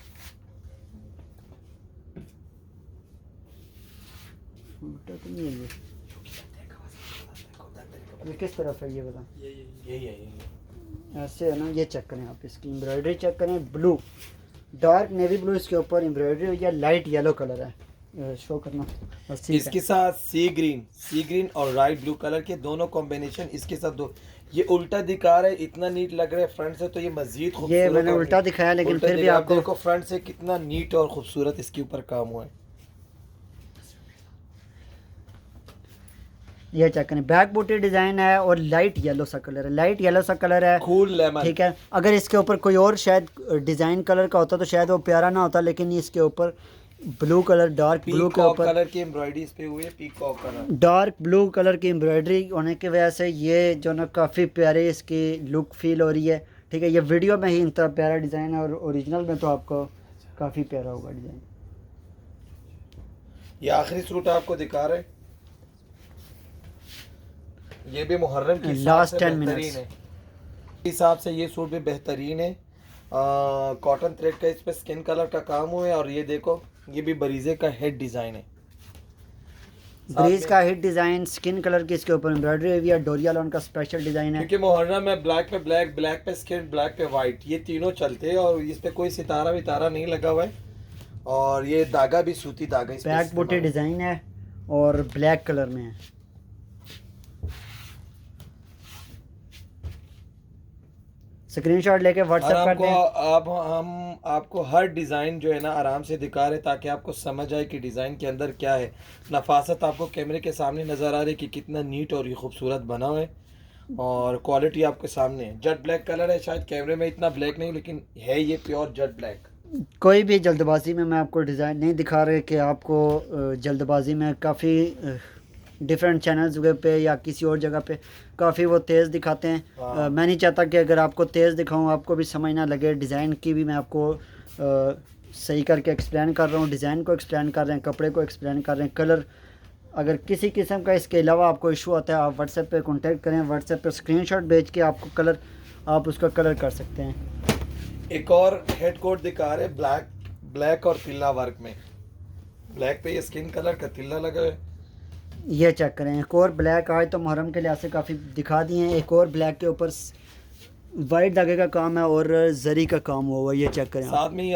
उल्टा तो नहीं है ये किस तरफ है ये बता? ये ऐसे है ना, ये चेक करें आप, इसकी एम्ब्रॉयडरी चेक करें। ब्लू डार्क नेवी ब्लू इसके ऊपर एम्ब्रॉयडरी हुई है, लाइट येलो कलर है। शो करना बस इसके साथ सी ग्रीन और राइट ब्लू कलर के दोनों कॉम्बिनेशन इसके साथ दो। ये उल्टा दिखा रहा है, इतना नीट लग रहा है फ्रंट से, तो ये मजीद खूबसूरत। ये मैंने उल्टा दिखाया लेकिन उल्टा फिर भी आप आपको देखो फ्रंट से कितना नीट और खूबसूरत इसके ऊपर काम हुआ है। ये चेक करें, बैक बूटी डिज़ाइन है और लाइट येलो सा कलर है, लाइट येलो सा कलर है, कूल लेमन। ठीक है। अगर इसके ऊपर कोई और शायद डिज़ाइन कलर का होता तो शायद वो प्यारा ना होता, लेकिन इसके ऊपर ब्लू कलर, डार्क ब्लू के ऊपर कलर की एम्ब्रॉयडरी इस पे हुई है, peacock colour, dark blue colour की एम्ब्रॉयडरी होने की वजह से ये जो ना काफ़ी प्यारी इसकी लुक फील हो रही है, ठीक है। ये वीडियो में ही इतना प्यारा डिज़ाइन है और ओरिजिनल में तो आपको काफ़ी प्यारा होगा डिज़ाइन। ये आखिरी सूट आपको दिखा रहे हैं, ये भी मुहर्रम के लास्ट 10 बेहतरीन मिनट्स है। इस हिसाब से ये सूट भी बेहतरीन है। कॉटन थ्रेड का इस पे स्किन कलर का काम हुआ है और ये देखो ये भी बरीजे का हेड डिज़ाइन है, ब्रीज का हिट डिज़ाइन, स्किन कलर की इसके ऊपर एम्ब्रॉयडरी हुई है, डोरिया लॉन का स्पेशल डिज़ाइन है। क्योंकि मुहर्रम में ब्लैक पे ब्लैक, ब्लैक पे स्किन, ब्लैक पे वाइट, ये तीनों चलते हैं और इस पे कोई सितारा वितारा नहीं लगा हुआ है और ये धागा भी सूती धागा इस पे बैक बूटी डिज़ाइन है और ब्लैक कलर में है। स्क्रीनशॉट लेके व्हाट्सएप कर दें। अब हम आपको हर डिज़ाइन जो है ना आराम से दिखा रहे ताकि आपको समझ आए कि डिज़ाइन के अंदर क्या है। नफासत आपको कैमरे के सामने नज़र आ रही है कि कितना नीट और ये खूबसूरत बना हुआ है और क्वालिटी आपके सामने है। जेट ब्लैक कलर है, शायद कैमरे में इतना ब्लैक नहीं लेकिन है ये प्योर जेट ब्लैक। कोई भी जल्दबाजी में मैं आपको डिज़ाइन नहीं दिखा रहे कि आपको जल्दबाजी में काफ़ी डिफरेंट चैनल्स पे या किसी और जगह पे काफ़ी वो तेज़ दिखाते हैं। मैं नहीं चाहता कि अगर आपको तेज़ दिखाऊं आपको भी समझ ना लगे। डिज़ाइन की भी मैं आपको सही करके एक्सप्लेन कर रहा हूँ, डिज़ाइन को एक्सप्लेन कर रहे हैं, कपड़े को एक्सप्लेन कर रहे हैं, कलर। अगर किसी किस्म का इसके अलावा आपको इशू आता है आप व्हाट्सएप पे कांटेक्ट करें, व्हाट्सएप पे स्क्रीनशॉट भेज के आपको कलर आप उसका कलर कर सकते हैं। एक और हेड कोट दिखा रहे ब्लैक और तिल्ला वर्क में, ब्लैक पे ये स्किन कलर का तिल्ला लगा है। ये चेक करें, एक और ब्लैक आज तो मुहर्रम के लिहाज से काफ़ी दिखा दिए हैं। एक और ब्लैक के ऊपर वाइट धागे का काम है और जरी का काम हुआ है, ये चेक करें। साथ में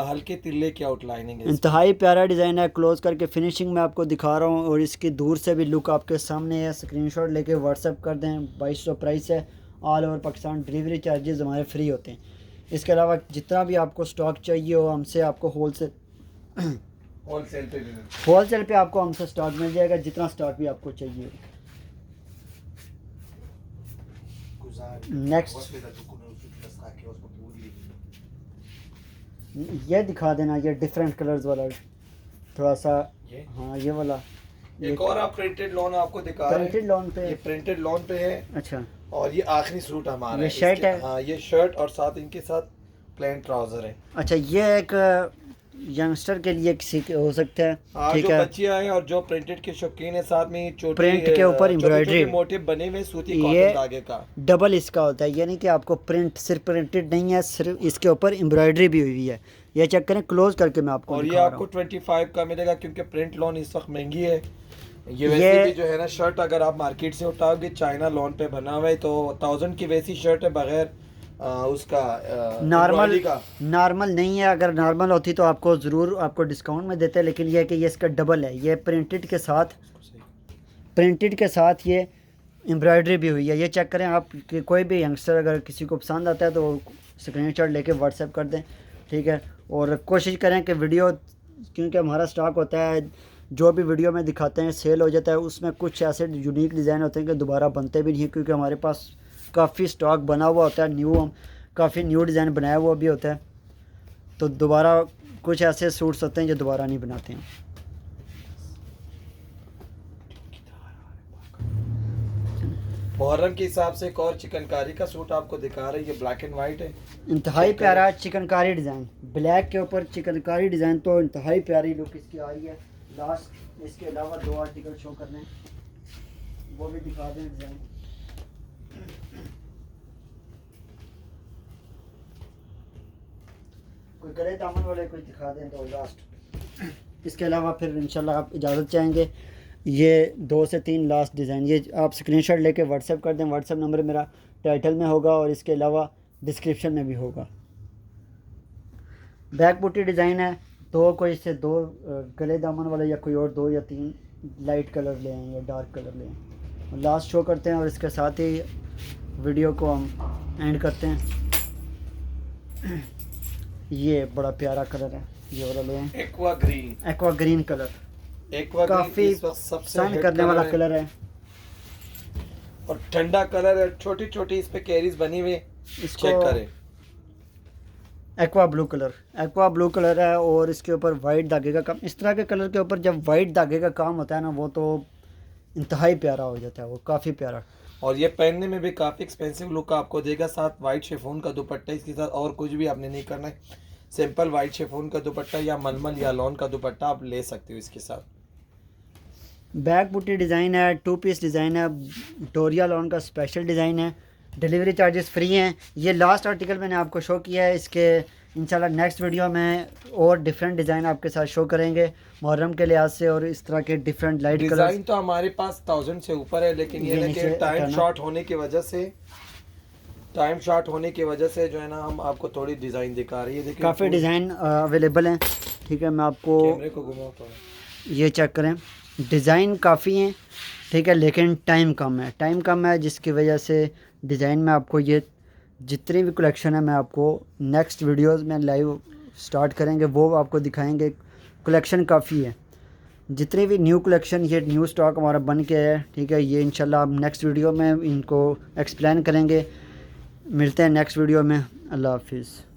हल्के तिल्ले की आउटलाइनिंग है। इंतहाई प्यारा डिज़ाइन है। क्लोज करके फिनिशिंग में आपको दिखा रहा हूँ और इसकी दूर से भी लुक आपके सामने है। स्क्रीनशॉट लेके व्हाट्सएप कर दें। 2200 प्राइस है। All over Pakistan delivery charges हमारे फ्री होते हैं। इसके अलावा जितना भी आपको स्टॉक चाहिए हो हमसे आपको होलसेल पे आपको हमसे स्टॉक मिल जाएगा, जितना स्टॉक भी आपको चाहिए। नेक्स्ट ये दिखा देना, ये डिफरेंट कलर्स वाला थोड़ा सा। हाँ ये वाला एक और आप प्रिंटेड लॉन आपको दिखा रहे हैं। प्रिंटेड लॉन पे, ये प्रिंटेड लॉन पे है। अच्छा, और ये आखिरी सूट हमारा ये शर्ट है। हाँ ये शर्ट और साथ इनके साथ प्लेन ट्राउजर है। अच्छा ये एक यंगस्टर के लिए किसी के हो सकता है, ठीक जो है। बच्चियां हैं और जो प्रिंटेड के शौकीन है, साथ में छोटे प्रिंट के ऊपर एम्ब्रॉयडरी मोटिव बने हुए सूती ये कॉटन धागे का डबल इसका होता है, यानी कि आपको प्रिंट सिर्फ प्रिंटेड नहीं है, सिर्फ इसके ऊपर एम्ब्रॉयडरी भी हुई है। ये चेक करें, क्लोज करके मैं आपको और ये दिखा रहा आपको हूँ। 25 का मिलेगा क्योंकि प्रिंट लॉन इस वक्त महंगी है। ये वैसे भी जो है ना शर्ट अगर आप मार्केट से उठाओगे चाइना लॉन पे बना हुआ है तो 1000 की वैसी शर्ट है बगैर उसका नॉर्मल नहीं है। अगर नॉर्मल होती तो आपको ज़रूर आपको डिस्काउंट में देते, लेकिन ये है कि ये इसका डबल है। ये प्रिंटेड के साथ ये एम्ब्रॉयडरी भी हुई है। ये चेक करें आप कि कोई भी यंगस्टर अगर किसी को पसंद आता है तो स्क्रीनशॉट लेके व्हाट्सएप कर दें, ठीक है। और कोशिश करें कि वीडियो, क्योंकि हमारा स्टॉक होता है जो भी वीडियो में दिखाते हैं सेल हो जाता है, उसमें कुछ ऐसे यूनिक डिज़ाइन होते हैं कि दोबारा बनते भी नहीं, क्योंकि हमारे पास काफ़ी स्टॉक बना हुआ होता है, काफ़ी न्यू डिज़ाइन बनाया हुआ भी होता है। तो दोबारा कुछ ऐसे सूट्स होते हैं जो दोबारा नहीं बनाते हैं। मुहर्रम के हिसाब से एक और चिकनकारी का सूट आपको दिखा रहे हैं, ये ब्लैक एंड वाइट है, इंतहाई प्यारा चिकनकारी डिज़ाइन, ब्लैक के ऊपर चिकनकारी डिज़ाइन, तो इंतहाई प्यारी लुक इसकी आ रही है। लास्ट इसके अलावा 2 आर्टिकल शो करने हैं, वो भी दिखा दें डिज़ाइन। कोई गले दामन वाले कोई दिखा दें तो लास्ट। इसके अलावा फिर इंशाल्लाह आप इजाज़त चाहेंगे। ये 2 से 3 लास्ट डिज़ाइन, ये आप स्क्रीनशॉट लेके व्हाट्सएप कर दें। व्हाट्सएप नंबर मेरा टाइटल में होगा और इसके अलावा डिस्क्रिप्शन में भी होगा। बैक बूटी डिज़ाइन है, तो कोई से 2 गले दामन वाले या कोई और 2 या 3 लाइट कलर ले आएँ या डार्क कलर ले आएँ। लास्ट शो करते हैं और इसके साथ ही वीडियो को हम एंड करते हैं। ये बड़ा प्यारा कलर है, ये वाला ले आएँ, aqua green. Aqua green colour aqua काफ़ी ग्रीन इस वक्त सबसे पसंद हिट करने वाला है कलर है। और ठंडा कलर है, छोटी छोटी इस पे कैरीज बनी हुई, इसको चेक करें। एक्वा ब्लू कलर है और इसके ऊपर वाइट धागे का काम। इस तरह के कलर के ऊपर जब वाइट धागे का काम होता है ना, वो तो इंतहाई प्यारा हो जाता है, वो काफ़ी प्यारा। और ये पहनने में भी काफ़ी एक्सपेंसिव लुक आपको देगा। साथ वाइट शिफॉन का दुपट्टा इसके साथ, और कुछ भी आपने नहीं करना है, सिंपल वाइट शिफॉन का दुपट्टा या मलमल या लॉन का दुपट्टा आप ले सकते हो इसके साथ। बैक बूटी डिज़ाइन है, 2 पीस डिज़ाइन है, डोरिया लॉन का स्पेशल डिज़ाइन है, डिलीवरी चार्जेस फ्री हैं। ये लास्ट आर्टिकल मैंने आपको शो किया है। इसके इंशाल्लाह नेक्स्ट वीडियो में और डिफरेंट डिज़ाइन आपके साथ शो करेंगे मुहर्रम के लिहाज से, और इस तरह के डिफरेंट लाइट कलर। डिज़ाइन तो हमारे पास 1000 से ऊपर है, लेकिन ये ना कि टाइम शॉर्ट होने की वजह से जो है ना, हम आपको थोड़ी डिज़ाइन दिखा रही है। देखिए काफ़ी डिज़ाइन अवेलेबल हैं। ठीक है, मैं आपको कैमरे को घुमाता हूँ, ये चेक करें, डिज़ाइन काफ़ी हैं। ठीक है, लेकिन टाइम कम है जिसकी वजह से डिज़ाइन में आपको ये जितनी भी कलेक्शन है मैं आपको नेक्स्ट वीडियोस में लाइव स्टार्ट करेंगे, वो आपको दिखाएंगे। कलेक्शन काफ़ी है, जितनी भी न्यू कलेक्शन, ये न्यू स्टॉक हमारा बन के है। ठीक है, ये इंशाल्लाह हम नेक्स्ट वीडियो में इनको एक्सप्लेन करेंगे। मिलते हैं नेक्स्ट वीडियो में। अल्लाह हाफिज़।